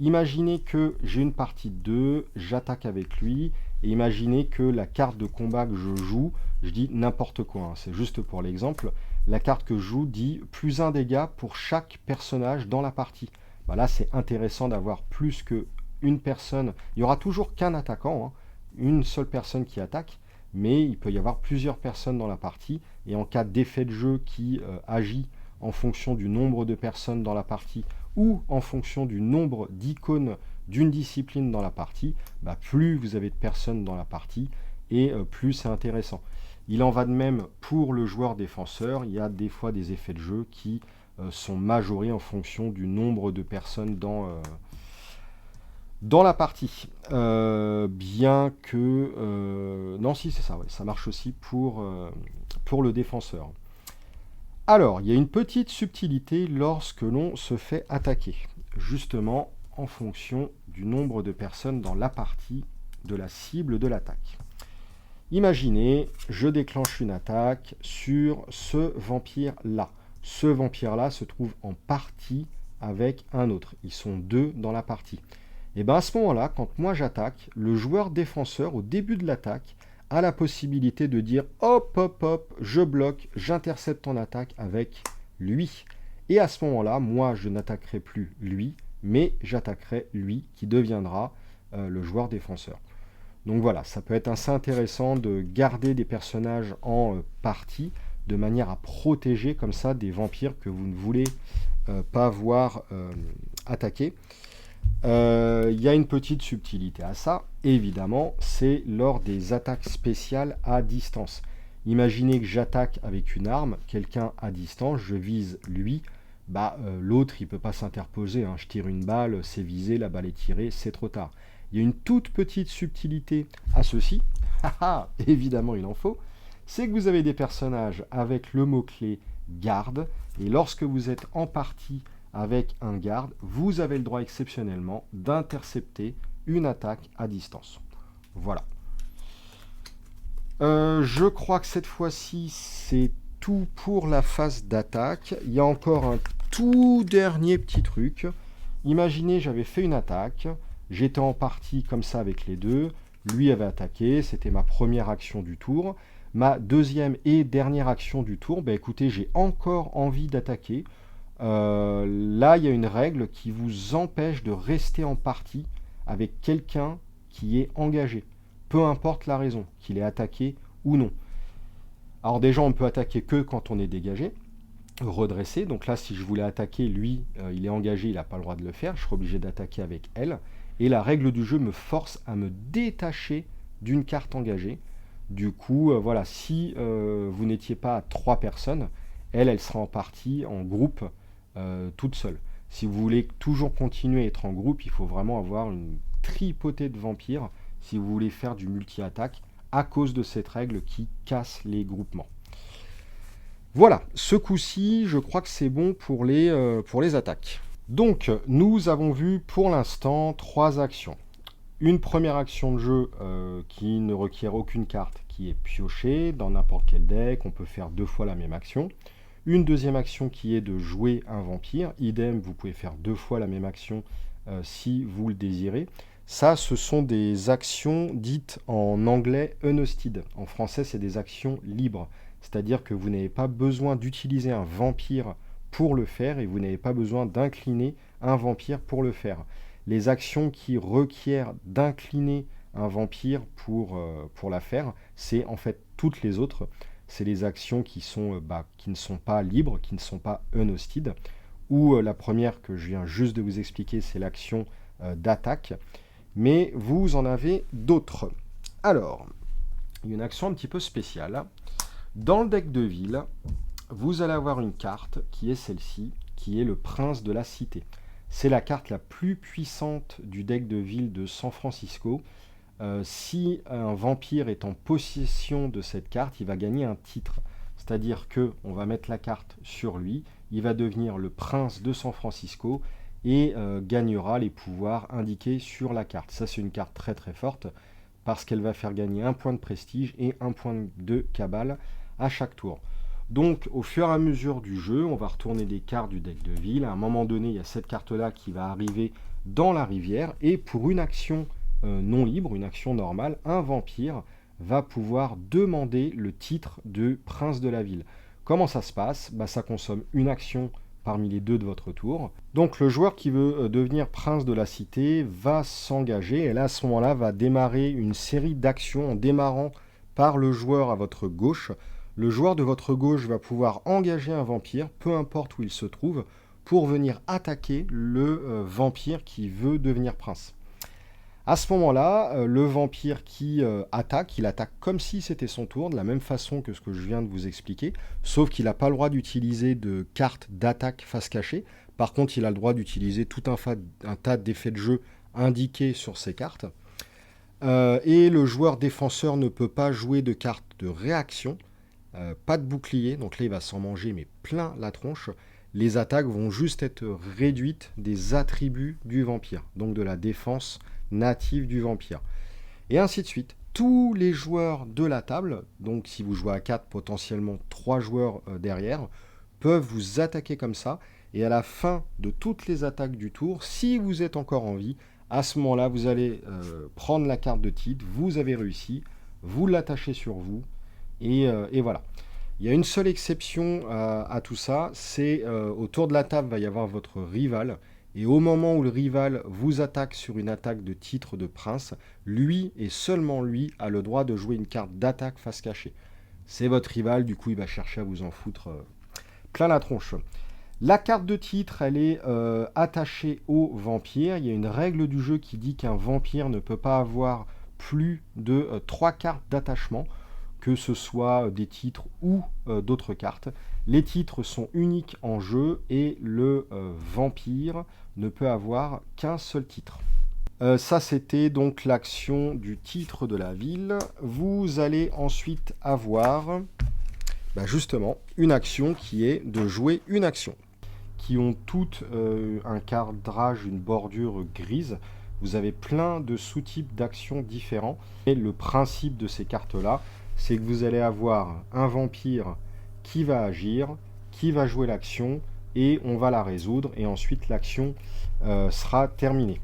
Imaginez que j'ai une partie de 2, j'attaque avec lui, et imaginez que la carte de combat que je joue, je dis n'importe quoi, hein, c'est juste pour l'exemple, la carte que je joue dit plus 1 dégât pour chaque personnage dans la partie. Bah là, c'est intéressant d'avoir plus qu'une personne. Il n'y aura toujours qu'un attaquant, hein, une seule personne qui attaque, mais il peut y avoir plusieurs personnes dans la partie, et en cas d'effet de jeu qui agit en fonction du nombre de personnes dans la partie, ou en fonction du nombre d'icônes d'une discipline dans la partie, bah plus vous avez de personnes dans la partie, et plus c'est intéressant. Il en va de même pour le joueur défenseur, il y a des fois des effets de jeu qui sont majorés en fonction du nombre de personnes dans la partie, bien que... non, si, c'est ça, ouais, ça marche aussi pour le défenseur. Alors, il y a une petite subtilité lorsque l'on se fait attaquer, justement en fonction du nombre de personnes dans la partie, de la cible de l'attaque. Imaginez, je déclenche une attaque sur ce vampire-là. Ce vampire-là se trouve en partie avec un autre. Ils sont 2 dans la partie. Et bien à ce moment-là, quand moi j'attaque, le joueur défenseur, au début de l'attaque, a la possibilité de dire hop, hop, hop, je bloque, j'intercepte ton attaque avec lui. Et à ce moment-là, moi je n'attaquerai plus lui, mais j'attaquerai lui qui deviendra le joueur défenseur. Donc voilà, ça peut être assez intéressant de garder des personnages en partie, de manière à protéger comme ça des vampires que vous ne voulez pas voir attaquer. Il y a une petite subtilité à ça, évidemment, c'est lors des attaques spéciales à distance. Imaginez que j'attaque avec une arme, quelqu'un à distance, je vise lui, l'autre il ne peut pas s'interposer, hein. Je tire une balle, c'est visé, la balle est tirée, c'est trop tard. Il y a une toute petite subtilité à ceci, évidemment il en faut, c'est que vous avez des personnages avec le mot-clé garde, et lorsque vous êtes en partie avec un garde, vous avez le droit exceptionnellement d'intercepter une attaque à distance. Voilà. Je crois que cette fois-ci, c'est tout pour la phase d'attaque. Il y a encore un tout dernier petit truc. Imaginez, j'avais fait une attaque, j'étais en partie comme ça avec les deux, lui avait attaqué, c'était ma première action du tour. Ma deuxième et dernière action du tour, écoutez, j'ai encore envie d'attaquer. Là, il y a une règle qui vous empêche de rester en partie avec quelqu'un qui est engagé. Peu importe la raison, qu'il est attaqué ou non. Alors déjà, on peut attaquer que quand on est dégagé, redressé. Donc là, si je voulais attaquer, lui, il est engagé, il n'a pas le droit de le faire. Je serai obligé d'attaquer avec elle. Et la règle du jeu me force à me détacher d'une carte engagée. Du coup, voilà, si vous n'étiez pas à 3 personnes, elle sera en partie en groupe toute seule. Si vous voulez toujours continuer à être en groupe, il faut vraiment avoir une tripotée de vampires si vous voulez faire du multi-attaque à cause de cette règle qui casse les groupements. Voilà, ce coup-ci, je crois que c'est bon pour les attaques. Donc, nous avons vu pour l'instant 3 actions. Une première action de jeu qui ne requiert aucune carte, qui est piochée dans n'importe quel deck. On peut faire 2 fois la même action. Une deuxième action qui est de jouer un vampire. Idem, vous pouvez faire 2 fois la même action si vous le désirez. Ça, ce sont des actions dites en anglais unhosted. En français, c'est des actions libres. C'est-à-dire que vous n'avez pas besoin d'utiliser un vampire pour le faire et vous n'avez pas besoin d'incliner un vampire pour le faire. Les actions qui requièrent d'incliner un vampire pour la faire, c'est en fait toutes les autres. C'est les actions qui ne sont pas libres, qui ne sont pas unhosted. Ou la première que je viens juste de vous expliquer, c'est l'action d'attaque. Mais vous en avez d'autres. Alors, il y a une action un petit peu spéciale. Dans le deck de ville, vous allez avoir une carte qui est celle-ci, qui est le Prince de la Cité. C'est la carte la plus puissante du deck de ville de San Francisco. Si un vampire est en possession de cette carte, il va gagner un titre. C'est-à-dire qu'on va mettre la carte sur lui, il va devenir le Prince de San Francisco et gagnera les pouvoirs indiqués sur la carte. Ça, c'est une carte très très forte parce qu'elle va faire gagner un point de prestige et un point de cabale à chaque tour. Donc, au fur et à mesure du jeu, on va retourner des cartes du deck de ville. À un moment donné, il y a cette carte-là qui va arriver dans la rivière. Et pour une action non libre, une action normale, un vampire va pouvoir demander le titre de prince de la ville. Comment ça se passe ? Ça consomme une action parmi les 2 de votre tour. Donc le joueur qui veut devenir prince de la cité va s'engager. Et là, à ce moment-là, va démarrer une série d'actions en démarrant par le joueur à votre gauche. Le joueur de votre gauche va pouvoir engager un vampire, peu importe où il se trouve, pour venir attaquer le vampire qui veut devenir prince. À ce moment-là, le vampire qui attaque, il attaque comme si c'était son tour, de la même façon que ce que je viens de vous expliquer, sauf qu'il n'a pas le droit d'utiliser de carte d'attaque face cachée. Par contre, il a le droit d'utiliser tout un tas d'effets de jeu indiqués sur ces cartes. Et le joueur défenseur ne peut pas jouer de carte de réaction, pas de bouclier, donc là il va s'en manger mais plein la tronche. Les attaques vont juste être réduites des attributs du vampire, donc de la défense native du vampire. Et ainsi de suite. Tous les joueurs de la table, donc si vous jouez à 4, potentiellement 3 joueurs derrière, peuvent vous attaquer comme ça. Et à la fin de toutes les attaques du tour, si vous êtes encore en vie, à ce moment-là, vous allez prendre la carte de titre, vous avez réussi, vous l'attachez sur vous, et voilà. Il y a une seule exception à tout ça, c'est autour de la table, va y avoir votre rival, et au moment où le rival vous attaque sur une attaque de titre de prince, lui et seulement lui a le droit de jouer une carte d'attaque face cachée. C'est votre rival, du coup il va chercher à vous en foutre plein la tronche. La carte de titre, elle est attachée au vampire. Il y a une règle du jeu qui dit qu'un vampire ne peut pas avoir plus de 3 cartes d'attachement, que ce soit des titres ou d'autres cartes. Les titres sont uniques en jeu et le vampire ne peut avoir qu'un seul titre. Ça, c'était donc l'action du titre de la ville. Vous allez ensuite avoir justement une action qui est de jouer une action, qui ont toutes un cadrage, une bordure grise. Vous avez plein de sous-types d'actions différents. Et le principe de ces cartes-là, c'est que vous allez avoir un vampire qui va agir, qui va jouer l'action, et on va la résoudre, et ensuite l'action sera terminée.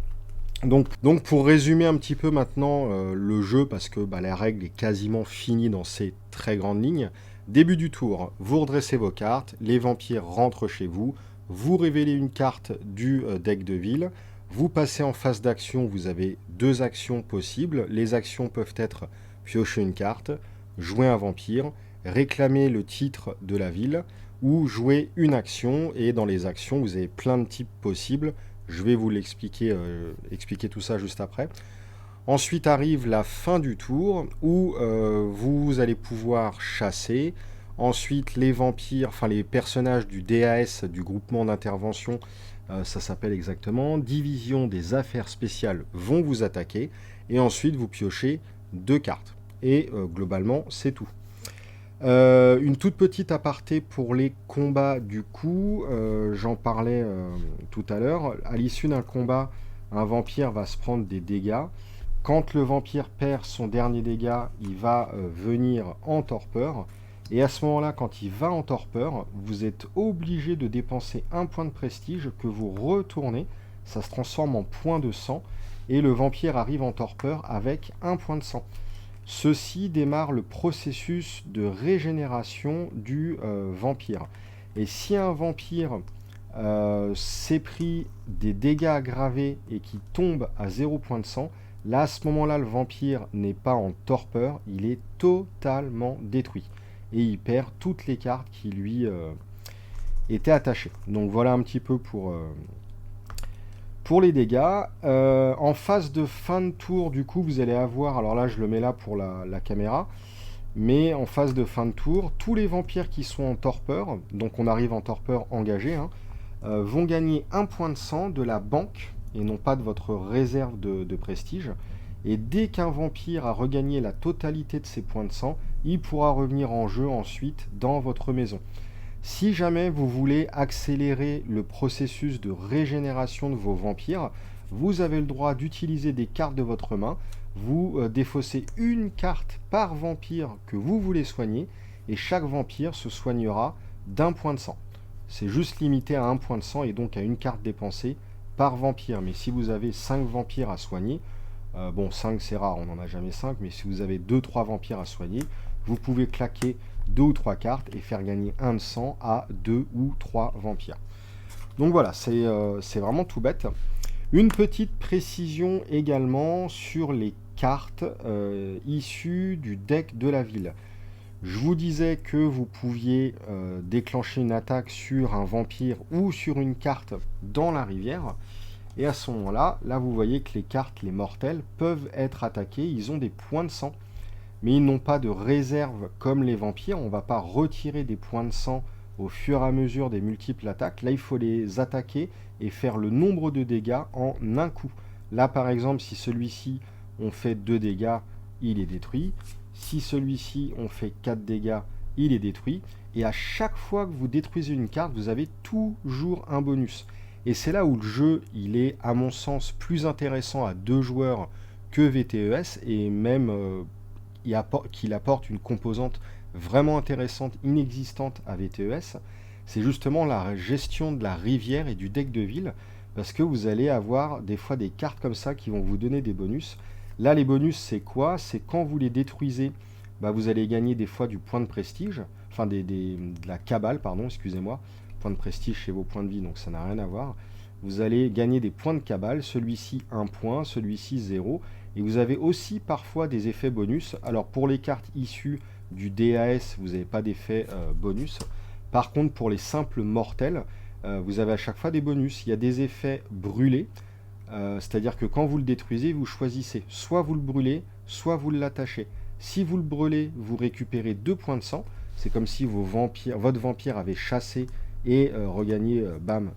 Donc pour résumer un petit peu maintenant le jeu, parce que la règle est quasiment finie dans ces très grandes lignes. Début du tour, vous redressez vos cartes, les vampires rentrent chez vous, vous révélez une carte du deck de ville, vous passez en phase d'action, vous avez 2 actions possibles. Les actions peuvent être piocher une carte, jouer un vampire, réclamer le titre de la ville, ou jouer une action, et dans les actions, vous avez plein de types possibles. Je vais vous l'expliquer, expliquer tout ça juste après. Ensuite arrive la fin du tour où vous allez pouvoir chasser. Ensuite, les vampires, enfin les personnages du DAS, du groupement d'intervention, ça s'appelle exactement, division des affaires spéciales, vont vous attaquer. Et ensuite, vous piochez 2 cartes. Et globalement, c'est tout. Une toute petite aparté pour les combats du coup, j'en parlais tout à l'heure. À l'issue d'un combat, un vampire va se prendre des dégâts. Quand le vampire perd son dernier dégât, il va venir en torpeur. Et à ce moment-là, quand il va en torpeur, vous êtes obligé de dépenser un point de prestige que vous retournez. Ça se transforme en point de sang. Et le vampire arrive en torpeur avec un point de sang. Ceci démarre le processus de régénération du vampire. Et si un vampire s'est pris des dégâts aggravés et qui tombe à 0 point de sang, là à ce moment-là le vampire n'est pas en torpeur, il est totalement détruit. Et il perd toutes les cartes qui lui étaient attachées. Donc voilà un petit peu pour les dégâts. En phase de fin de tour, du coup, vous allez avoir, alors là je le mets là pour la caméra, mais en phase de fin de tour, tous les vampires qui sont en torpeur, donc on arrive en torpeur engagé, vont gagner un point de sang de la banque, et non pas de votre réserve de prestige. Et dès qu'un vampire a regagné la totalité de ses points de sang, il pourra revenir en jeu ensuite dans votre maison. Si jamais vous voulez accélérer le processus de régénération de vos vampires, vous avez le droit d'utiliser des cartes de votre main. Vous défaussez une carte par vampire que vous voulez soigner, et chaque vampire se soignera d'un point de sang. C'est juste limité à un point de sang et donc à une carte dépensée par vampire. Mais si vous avez 5 vampires à soigner, bon 5 c'est rare, on n'en a jamais 5, mais si vous avez 2-3 vampires à soigner, vous pouvez claquer 2 ou 3 cartes et faire gagner 1 de sang à 2 ou 3 vampires. Donc voilà, c'est vraiment tout bête. Une petite précision également sur les cartes issues du deck de la ville. Je vous disais que vous pouviez déclencher une attaque sur un vampire ou sur une carte dans la rivière. Et à ce moment-là, là vous voyez que les cartes, les mortels, peuvent être attaqués. Ils ont des points de sang, mais ils n'ont pas de réserve comme les vampires. On ne va pas retirer des points de sang au fur et à mesure des multiples attaques. Là, il faut les attaquer et faire le nombre de dégâts en un coup. Là, par exemple, si celui-ci, on fait 2 dégâts, il est détruit. Si celui-ci, on fait 4 dégâts, il est détruit. Et à chaque fois que vous détruisez une carte, vous avez toujours un bonus. Et c'est là où le jeu, il est, à mon sens, plus intéressant à 2 joueurs que VTES, et même qu'il apporte une composante vraiment intéressante, inexistante à VTES. C'est justement la gestion de la rivière et du deck de ville, parce que vous allez avoir des fois des cartes comme ça qui vont vous donner des bonus. Là, les bonus, c'est quoi? C'est quand vous les détruisez, vous allez gagner des fois du point de prestige, enfin de la cabale, pardon, excusez-moi. Point de prestige, c'est vos points de vie, donc ça n'a rien à voir. Vous allez gagner des points de cabale, celui-ci 1 point, celui-ci 0. Et vous avez aussi parfois des effets bonus. Alors pour les cartes issues du DAS, vous n'avez pas d'effet bonus. Par contre, pour les simples mortels, vous avez à chaque fois des bonus. Il y a des effets brûlés, c'est-à-dire que quand vous le détruisez, vous choisissez soit vous le brûlez, soit vous l'attachez. Si vous le brûlez, vous récupérez 2 points de sang. C'est comme si votre vampire avait chassé et regagné,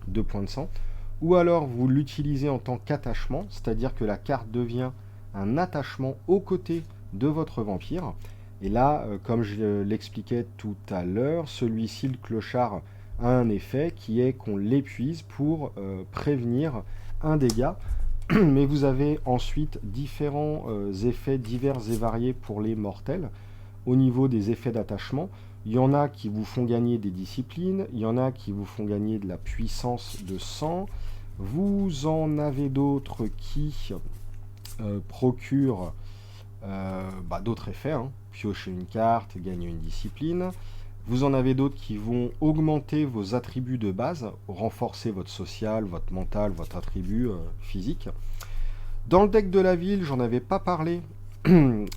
2 points de sang. ou alors vous l'utilisez en tant qu'attachement, c'est-à-dire que la carte devient un attachement aux côtés de votre vampire. Et là, comme je l'expliquais tout à l'heure, celui-ci, le clochard, a un effet qui est qu'on l'épuise pour prévenir un dégât. Mais vous avez ensuite différents effets divers et variés pour les mortels. Au niveau des effets d'attachement, il y en a qui vous font gagner des disciplines, il y en a qui vous font gagner de la puissance de sang, vous en avez d'autres qui procurent d'autres effets, hein. Piocher une carte, gagner une discipline. Vous en avez d'autres qui vont augmenter vos attributs de base, renforcer votre social, votre mental, votre attribut physique. Dans le deck de la ville, j'en avais pas parlé,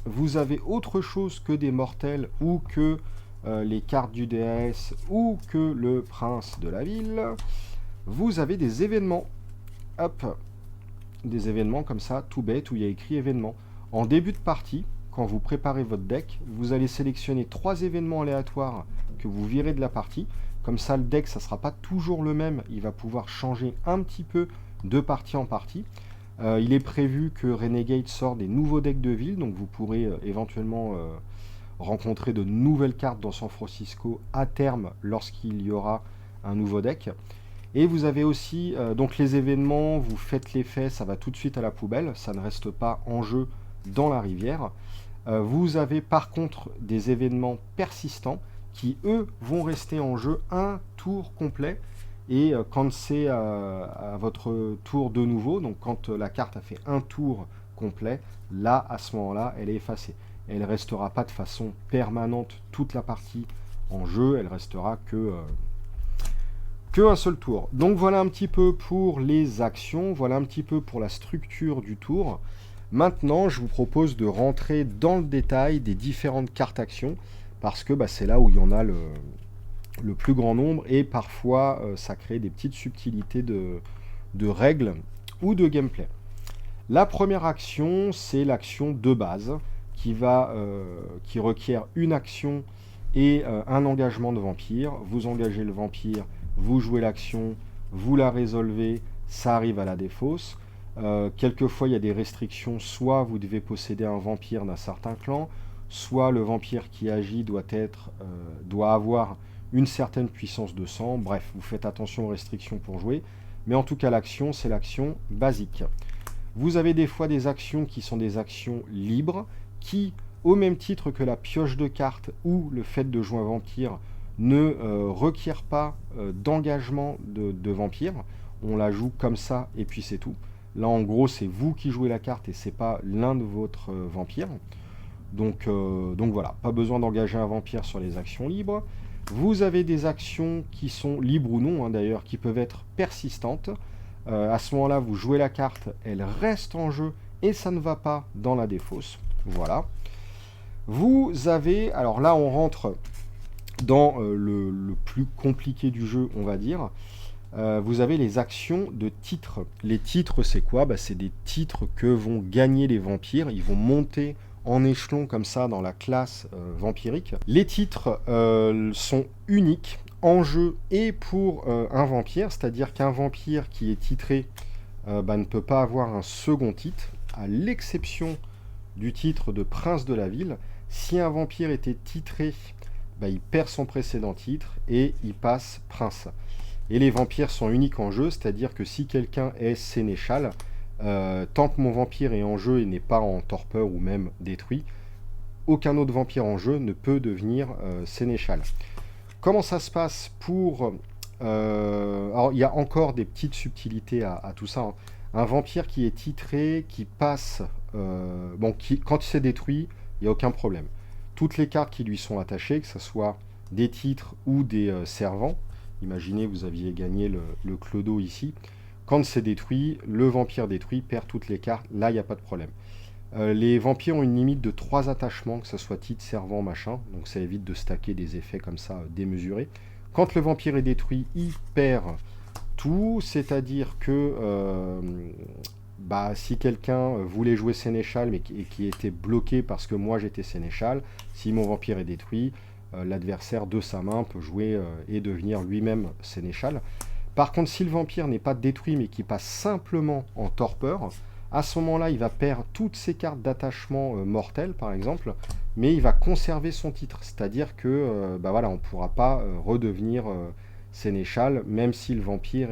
vous avez autre chose que des mortels ou que les cartes du DS ou que le prince de la ville. Vous avez des événements. Hop, des événements comme ça, tout bête, où il y a écrit événements. En début de partie, quand vous préparez votre deck, vous allez sélectionner 3 événements aléatoires que vous virez de la partie. Comme ça, le deck, ça ne sera pas toujours le même. Il va pouvoir changer un petit peu de partie en partie. Il est prévu que Renegade sort des nouveaux decks de ville, donc vous pourrez éventuellement rencontrer de nouvelles cartes dans San Francisco à terme lorsqu'il y aura un nouveau deck. Et vous avez aussi donc les événements, vous faites l'effet, ça va tout de suite à la poubelle, ça ne reste pas en jeu dans la rivière. Vous avez par contre des événements persistants qui eux vont rester en jeu un tour complet. Et quand c'est à votre tour de nouveau, donc quand la carte a fait un tour complet, là à ce moment-là elle est effacée. Elle ne restera pas de façon permanente toute la partie en jeu, elle restera que un seul tour. Donc voilà un petit peu pour les actions, voilà un petit peu pour la structure du tour. Maintenant, je vous propose de rentrer dans le détail des différentes cartes actions, parce que c'est là où il y en a le plus grand nombre, et parfois ça crée des petites subtilités de règles ou de gameplay. La première action, c'est l'action de base, qui requiert une action et un engagement de vampire. Vous engagez le vampire, vous jouez l'action, vous la résolvez, ça arrive à la défausse. Quelquefois, il y a des restrictions, soit vous devez posséder un vampire d'un certain clan, soit le vampire qui agit doit avoir une certaine puissance de sang. Bref, vous faites attention aux restrictions pour jouer. Mais en tout cas, l'action, c'est l'action basique. Vous avez des fois des actions qui sont des actions libres, qui, au même titre que la pioche de cartes ou le fait de jouer un vampire, ne requiert pas d'engagement de vampire. On la joue comme ça et puis c'est tout. Là en gros c'est vous qui jouez la carte et c'est pas l'un de votre vampire. Donc voilà, pas besoin d'engager un vampire sur les actions libres. Vous avez des actions qui sont libres ou non, hein, d'ailleurs, qui peuvent être persistantes. À ce moment-là, vous jouez la carte, elle reste en jeu et ça ne va pas dans la défausse. Voilà. Vous avez, alors là on rentre dans le plus compliqué du jeu, on va dire. Vous avez les actions de titres. Les titres, c'est quoi? C'est des titres que vont gagner les vampires. Ils vont monter en échelon comme ça dans la classe vampirique. Les titres sont uniques en jeu et pour un vampire, c'est-à-dire qu'un vampire qui est titré ne peut pas avoir un second titre, à l'exception du titre de prince de la ville. Si un vampire était titré, il perd son précédent titre et il passe prince. Et les vampires sont uniques en jeu, c'est-à-dire que si quelqu'un est sénéchal, tant que mon vampire est en jeu et n'est pas en torpeur ou même détruit, aucun autre vampire en jeu ne peut devenir sénéchal. Comment ça se passe pour... alors il y a encore des petites subtilités à tout ça, hein. Un vampire qui est titré, qui passe... quand il s'est détruit, il n'y a aucun problème. Toutes les cartes qui lui sont attachées, que ce soit des titres ou des servants, imaginez vous aviez gagné le clodo ici, quand c'est détruit, le vampire détruit perd toutes les cartes, là il n'y a pas de problème. Les vampires ont une limite de 3 attachements, que ce soit titre, servant, machin, donc ça évite de stacker des effets comme ça démesurés. Quand le vampire est détruit, il perd tout, c'est-à-dire que si quelqu'un voulait jouer sénéchal mais qui était bloqué parce que moi j'étais sénéchal, si mon vampire est détruit, l'adversaire de sa main peut jouer et devenir lui-même sénéchal. Par contre, si le vampire n'est pas détruit, mais qu'il passe simplement en torpeur, à ce moment-là, il va perdre toutes ses cartes d'attachement mortel, par exemple, mais il va conserver son titre. C'est-à-dire que, bah voilà, on ne pourra pas redevenir sénéchal, même si le vampire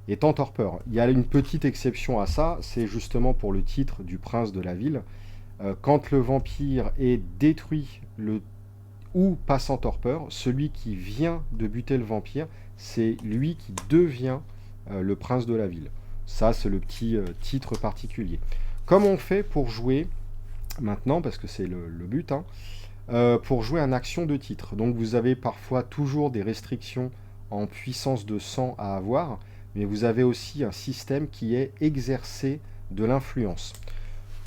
est en torpeur. Il y a une petite exception à ça, c'est justement pour le titre du prince de la ville. Quand le vampire est détruit ou passe en torpeur, celui qui vient de buter le vampire, c'est lui qui devient le prince de la ville. Ça, c'est le petit titre particulier. Comme on fait pour jouer maintenant, parce que c'est le but, hein, pour jouer en action de titre. Donc vous avez parfois toujours des restrictions en puissance de sang à avoir, mais vous avez aussi un système qui est exercer de l'influence.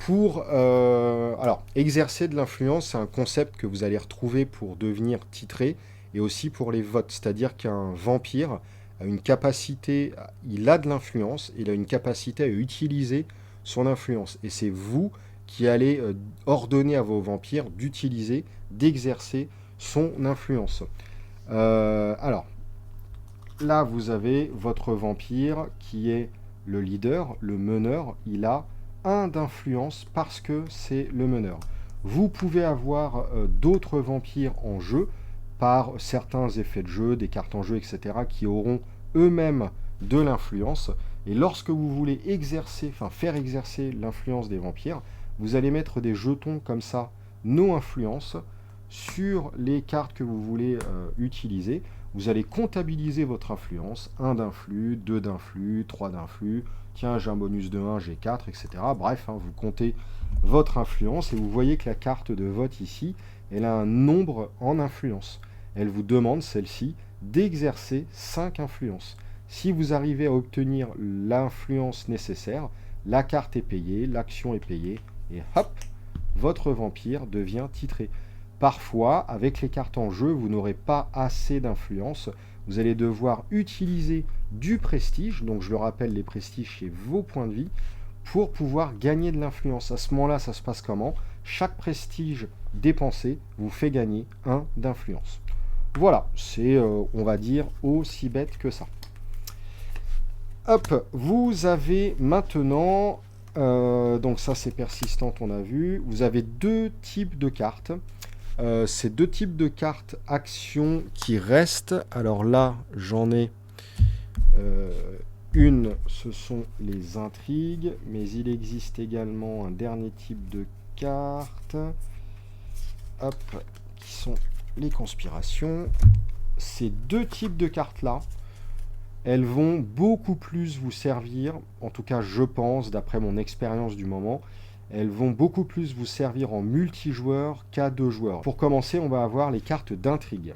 Alors, exercer de l'influence, c'est un concept que vous allez retrouver pour devenir titré et aussi pour les votes. C'est-à-dire qu'un vampire a une capacité, il a de l'influence, il a une capacité à utiliser son influence. Et c'est vous qui allez ordonner à vos vampires d'utiliser, d'exercer son influence. Alors, là, vous avez votre vampire qui est le leader, le meneur. Il a 1 d'influence parce que c'est le meneur. Vous pouvez avoir d'autres vampires en jeu par certains effets de jeu, des cartes en jeu, etc., qui auront eux-mêmes de l'influence. Et lorsque vous voulez faire exercer l'influence des vampires, vous allez mettre des jetons comme ça, no influence, sur les cartes que vous voulez utiliser. Vous allez comptabiliser votre influence, 1 d'influx, 2 d'influx, 3 d'influx, tiens j'ai un bonus de 1, j'ai 4, etc. Bref, hein, vous comptez votre influence et vous voyez que la carte de vote ici, elle a un nombre en influence. Elle vous demande, celle-ci, d'exercer 5 influences. Si vous arrivez à obtenir l'influence nécessaire, la carte est payée, l'action est payée, et hop, votre vampire devient titré. Parfois, avec les cartes en jeu, vous n'aurez pas assez d'influence. Vous allez devoir utiliser du prestige, donc je le rappelle, les prestiges, c'est vos points de vie, pour pouvoir gagner de l'influence. À ce moment-là, ça se passe comment? Chaque prestige dépensé vous fait gagner 1 d'influence. Voilà, c'est, on va dire, aussi bête que ça. Hop, vous avez maintenant, donc ça c'est persistante, on a vu, vous avez 2 types de cartes. Ces 2 types de cartes actions qui restent. Alors là, j'en ai une, ce sont les intrigues, mais il existe également un dernier type de cartes, hop, qui sont les conspirations. Ces 2 types de cartes-là, elles vont beaucoup plus vous servir, en tout cas je pense, d'après mon expérience du moment, elles vont beaucoup plus vous servir en multijoueur qu'à 2 joueurs. Pour commencer, on va avoir les cartes d'intrigue.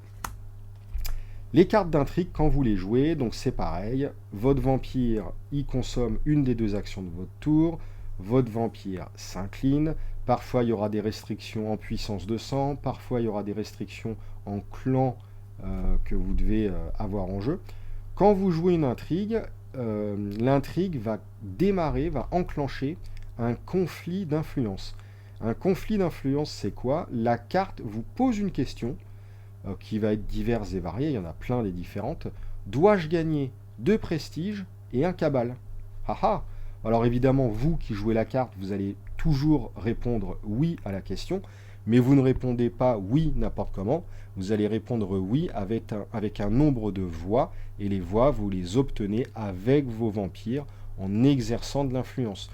Les cartes d'intrigue, quand vous les jouez, donc c'est pareil, votre vampire, il consomme une des 2 actions de votre tour, votre vampire s'incline, parfois il y aura des restrictions en puissance de sang, parfois il y aura des restrictions en clan que vous devez avoir en jeu. Quand vous jouez une intrigue, l'intrigue va démarrer, va enclencher un conflit d'influence. Un conflit d'influence, c'est quoi? La carte vous pose une question qui va être diverse et variée, il y en a plein des différentes. Dois-je gagner 2 prestiges et 1 cabale? Haha. Alors évidemment, vous qui jouez la carte, vous allez toujours répondre oui à la question, mais vous ne répondez pas oui n'importe comment, vous allez répondre oui avec un nombre de voix, et les voix, vous les obtenez avec vos vampires en exerçant de l'influence.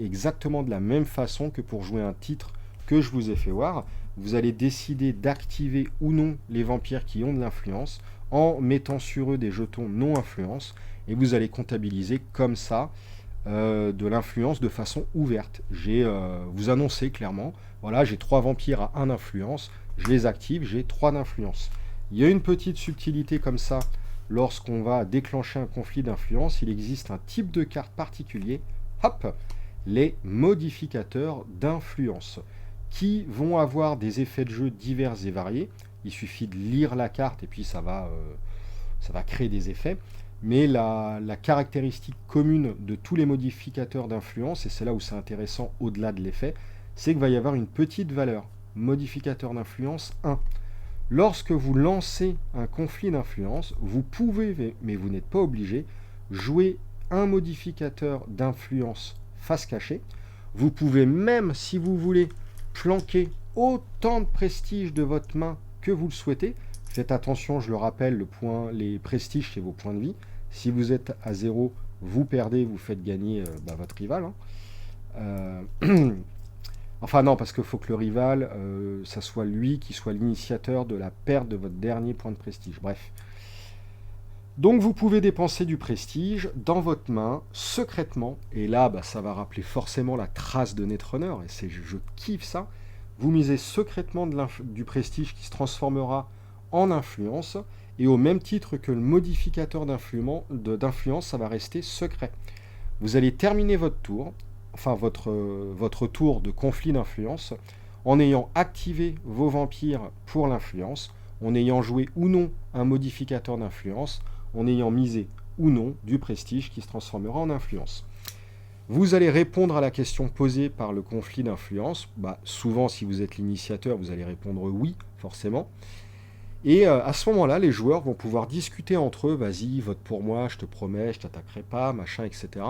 Exactement de la même façon que pour jouer un titre que je vous ai fait voir, vous allez décider d'activer ou non les vampires qui ont de l'influence en mettant sur eux des jetons non-influence, et vous allez comptabiliser comme ça de l'influence de façon ouverte. Vous annoncez clairement, voilà, j'ai 3 vampires à 1 influence, je les active, j'ai 3 d'influence. Il y a une petite subtilité comme ça, lorsqu'on va déclencher un conflit d'influence, il existe un type de carte particulier, hop, les modificateurs d'influence, qui vont avoir des effets de jeu divers et variés. Il suffit de lire la carte et puis ça va créer des effets. Mais la caractéristique commune de tous les modificateurs d'influence, et c'est là où c'est intéressant au-delà de l'effet, c'est qu'il va y avoir une petite valeur. Modificateur d'influence 1. Lorsque vous lancez un conflit d'influence, vous pouvez, mais vous n'êtes pas obligé, jouer un modificateur d'influence face cachée. Vous pouvez même, si vous voulez, planquer autant de prestige de votre main que vous le souhaitez. Faites attention, je le rappelle, les prestiges, c'est vos points de vie. Si vous êtes à 0, vous perdez, vous faites gagner votre rival. Enfin non, parce qu'il faut que le rival, ça soit lui qui soit l'initiateur de la perte de votre dernier point de prestige. Bref. Donc vous pouvez dépenser du prestige dans votre main, secrètement, et là ça va rappeler forcément la trace de Netrunner, et je kiffe ça. Vous misez secrètement du prestige qui se transformera en influence, et au même titre que le modificateur d'influence, ça va rester secret. Vous allez terminer votre tour, enfin votre tour de conflit d'influence, en ayant activé vos vampires pour l'influence, en ayant joué ou non un modificateur d'influence, en ayant misé ou non du prestige qui se transformera en influence. Vous allez répondre à la question posée par le conflit d'influence. Souvent, si vous êtes l'initiateur, vous allez répondre oui, forcément. Et à ce moment-là, les joueurs vont pouvoir discuter entre eux. Vas-y, vote pour moi, je te promets, je t'attaquerai pas, machin, etc.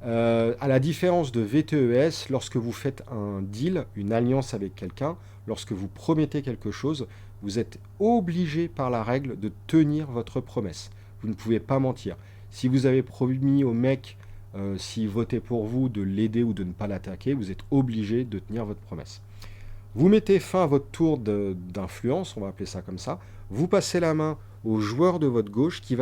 À la différence de VTES, lorsque vous faites un deal, une alliance avec quelqu'un, lorsque vous promettez quelque chose, vous êtes obligé par la règle de tenir votre promesse. Vous ne pouvez pas mentir. Si vous avez promis au mec, s'il votait pour vous, de l'aider ou de ne pas l'attaquer, vous êtes obligé de tenir votre promesse. Vous mettez fin à votre tour d'influence, on va appeler ça comme ça. Vous passez la main au joueur de votre gauche qui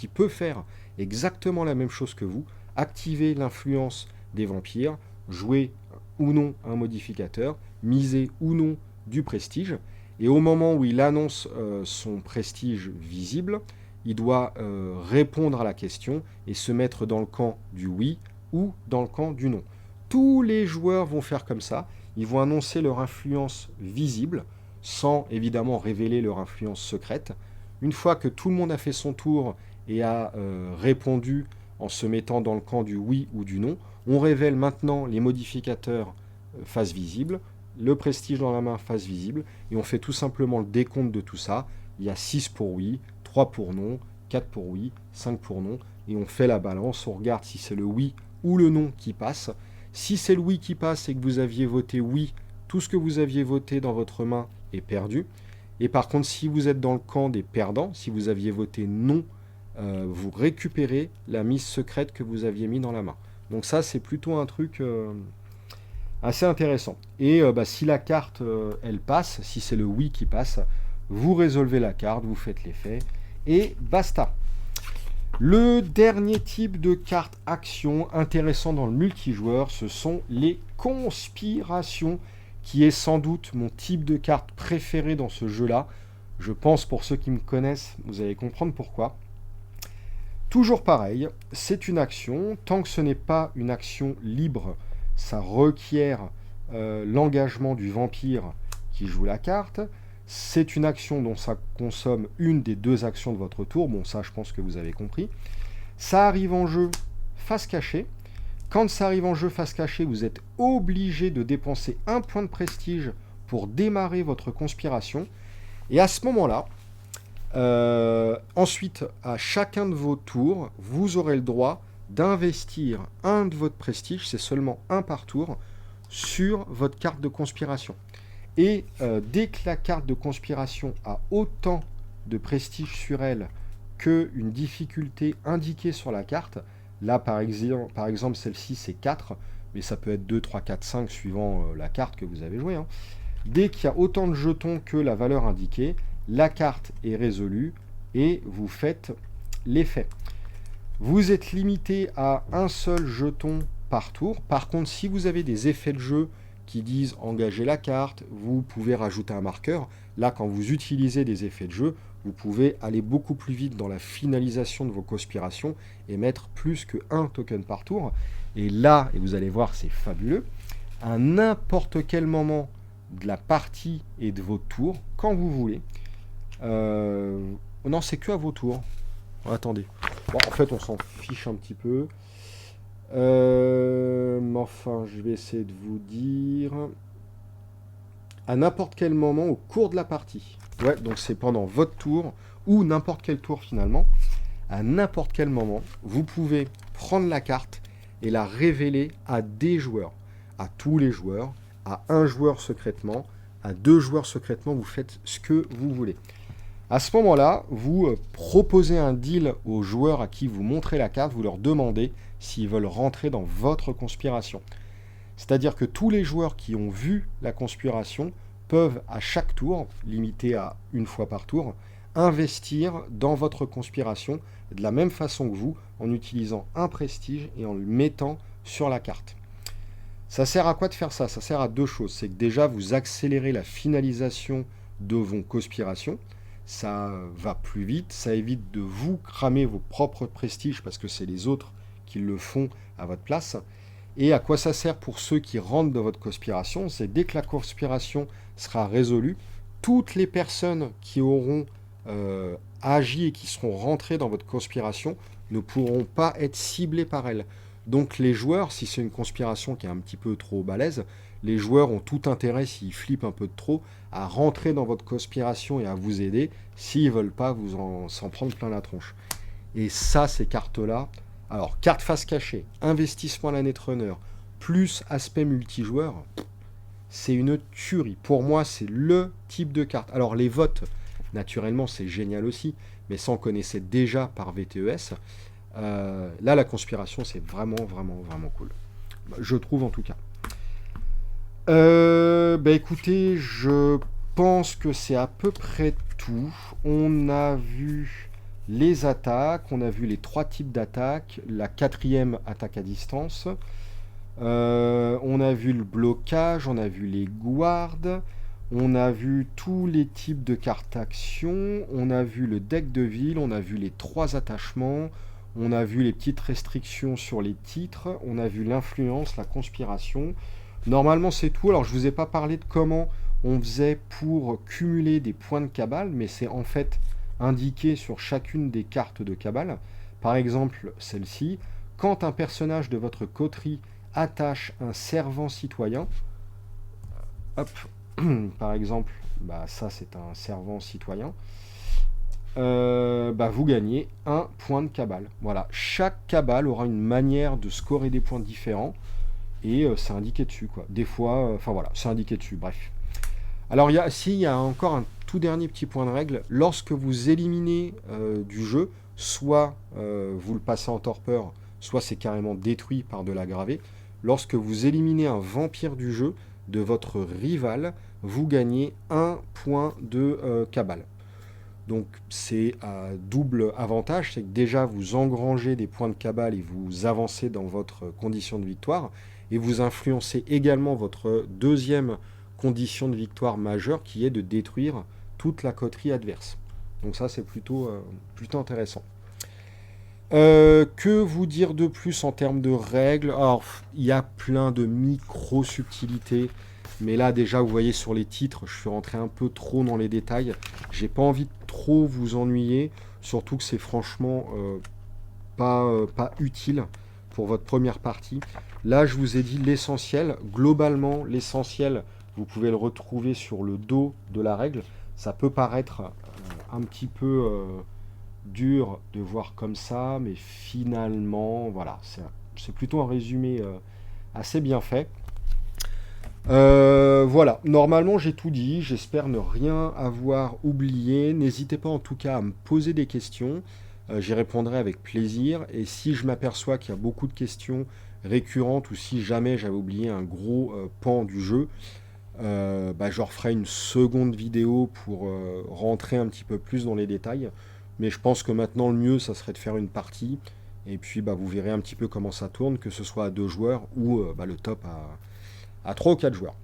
peut faire exactement la même chose que vous, activer l'influence des vampires, jouer ou non un modificateur, miser ou non du prestige. Et au moment où il annonce son prestige visible, il doit répondre à la question et se mettre dans le camp du oui ou dans le camp du non. Tous les joueurs vont faire comme ça. Ils vont annoncer leur influence visible, sans évidemment révéler leur influence secrète. Une fois que tout le monde a fait son tour et a répondu en se mettant dans le camp du oui ou du non, on révèle maintenant les modificateurs face visible, le prestige dans la main face visible, et on fait tout simplement le décompte de tout ça. Il y a 6 pour oui, 3 pour non, 4 pour oui, 5 pour non, et on fait la balance, on regarde si c'est le oui ou le non qui passe. Si c'est le oui qui passe et que vous aviez voté oui, tout ce que vous aviez voté dans votre main est perdu. Et par contre, si vous êtes dans le camp des perdants, si vous aviez voté non, vous récupérez la mise secrète que vous aviez mis dans la main. Donc ça, c'est plutôt un truc assez intéressant. Et si la carte, elle passe, si c'est le oui qui passe, vous résolvez la carte, vous faites l'effet, et basta. Le dernier type de carte action intéressant dans le multijoueur, ce sont les conspirations, qui est sans doute mon type de carte préféré dans ce jeu-là. Je pense, pour ceux qui me connaissent, vous allez comprendre pourquoi. Toujours pareil, c'est une action. Tant que ce n'est pas une action libre, ça requiert l'engagement du vampire qui joue la carte. C'est une action dont ça consomme une des 2 actions de votre tour. Bon, ça, je pense que vous avez compris. Ça arrive en jeu face cachée. Quand ça arrive en jeu face cachée, vous êtes obligé de dépenser 1 point de prestige pour démarrer votre conspiration. Et à ce moment-là, ensuite, à chacun de vos tours, vous aurez le droit d'investir 1 de votre prestige, c'est seulement 1 par tour, sur votre carte de conspiration. Et dès que la carte de conspiration a autant de prestige sur elle qu'une difficulté indiquée sur la carte, là par exemple celle-ci c'est 4, mais ça peut être 2, 3, 4, 5 suivant la carte que vous avez jouée. Dès qu'il y a autant de jetons que la valeur indiquée, la carte est résolue et vous faites l'effet. Vous êtes limité à un seul jeton par tour. Par contre, si vous avez des effets de jeu qui disent engager la carte, vous pouvez rajouter un marqueur. Là, quand vous utilisez des effets de jeu, vous pouvez aller beaucoup plus vite dans la finalisation de vos conspirations et mettre plus que 1 token par tour. Et là, et vous allez voir, c'est fabuleux, à n'importe quel moment de la partie et de vos tours, quand vous voulez. Non, c'est que à vos tours. Attendez. Bon, en fait, on s'en fiche un petit peu. Mais enfin, je vais essayer de vous dire. À n'importe quel moment au cours de la partie. Ouais, donc c'est pendant votre tour, ou n'importe quel tour finalement, à n'importe quel moment, vous pouvez prendre la carte et la révéler à des joueurs, à tous les joueurs, à un joueur secrètement, à deux joueurs secrètement, vous faites ce que vous voulez. À ce moment-là, vous proposez un deal aux joueurs à qui vous montrez la carte, vous leur demandez s'ils veulent rentrer dans votre conspiration. C'est-à-dire que tous les joueurs qui ont vu la conspiration peuvent à chaque tour, limité à une fois par tour, investir dans votre conspiration de la même façon que vous, en utilisant un prestige et en le mettant sur la carte. Ça sert à quoi de faire ça? Ça sert à deux choses. C'est que déjà, vous accélérez la finalisation de vos conspirations. Ça va plus vite, ça évite de vous cramer vos propres prestiges parce que c'est les autres qui le font à votre place. Et à quoi ça sert pour ceux qui rentrent dans votre conspiration? C'est dès que la conspiration sera résolue, toutes les personnes qui auront agi et qui seront rentrées dans votre conspiration ne pourront pas être ciblées par elle. Donc les joueurs, si c'est une conspiration qui est un petit peu trop balèze, les joueurs ont tout intérêt, s'ils flippent un peu de trop, à rentrer dans votre conspiration et à vous aider, s'ils ne veulent pas s'en prendre plein la tronche. Et ça, ces cartes-là, alors carte face cachée, investissement à la netrunner, plus aspect multijoueur, c'est une tuerie. Pour moi, c'est le type de carte. Alors les votes, naturellement, c'est génial aussi, mais ça, on connaissait déjà par VTES. Là, la conspiration, c'est vraiment, vraiment, vraiment cool. Je trouve en tout cas. Écoutez, je pense que c'est à peu près tout. On a vu les attaques, on a vu les trois types d'attaques, la quatrième attaque à distance. On a vu le blocage, on a vu les guards, on a vu tous les types de cartes action, on a vu le deck de ville, on a vu les trois attachements, on a vu les petites restrictions sur les titres, on a vu l'influence, la conspiration. Normalement, c'est tout. Alors, je ne vous ai pas parlé de comment on faisait pour cumuler des points de cabale, mais c'est en fait indiqué sur chacune des cartes de cabale. Par exemple, celle-ci, quand un personnage de votre coterie attache un servant citoyen, hop, par exemple, ça c'est un servant citoyen, vous gagnez un point de cabale. Voilà, chaque cabale aura une manière de scorer des points différents. Et c'est indiqué dessus, quoi. Des fois, enfin voilà, c'est indiqué dessus, bref. Alors, il y a encore un tout dernier petit point de règle. Lorsque vous éliminez du jeu, soit vous le passez en torpeur, soit c'est carrément détruit par de la gravée. Lorsque vous éliminez un vampire du jeu de votre rival, vous gagnez un point de cabale. Donc c'est à double avantage, c'est que déjà vous engrangez des points de cabale et vous avancez dans votre condition de victoire, et vous influencez également votre deuxième condition de victoire majeure qui est de détruire toute la coterie adverse. Donc ça c'est plutôt intéressant. Que vous dire de plus en termes de règles? Alors il y a plein de micro-subtilités. Mais là, déjà, vous voyez sur les titres, je suis rentré un peu trop dans les détails. J'ai pas envie de trop vous ennuyer, surtout que c'est franchement pas utile pour votre première partie. Là, je vous ai dit l'essentiel. Globalement, l'essentiel, vous pouvez le retrouver sur le dos de la règle. Ça peut paraître un petit peu dur de voir comme ça, mais finalement, voilà, c'est plutôt un résumé assez bien fait. Voilà, normalement j'ai tout dit, j'espère ne rien avoir oublié. N'hésitez pas en tout cas à me poser des questions, j'y répondrai avec plaisir. Et si je m'aperçois qu'il y a beaucoup de questions récurrentes ou si jamais j'avais oublié un gros pan du jeu, je referai une seconde vidéo pour rentrer un petit peu plus dans les détails. Mais je pense que maintenant le mieux ça serait de faire une partie et puis vous verrez un petit peu comment ça tourne, que ce soit à 2 joueurs ou le top à 3 ou 4 joueurs.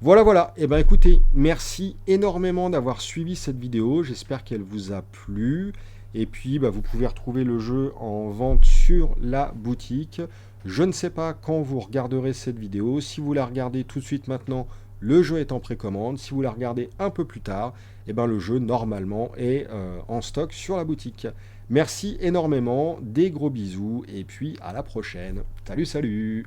Voilà, et écoutez, merci énormément d'avoir suivi cette vidéo, j'espère qu'elle vous a plu, et puis vous pouvez retrouver le jeu en vente sur la boutique. Je ne sais pas quand vous regarderez cette vidéo, si vous la regardez tout de suite maintenant, le jeu est en précommande, si vous la regardez un peu plus tard, le jeu normalement est en stock sur la boutique. Merci énormément, des gros bisous, et puis à la prochaine. Salut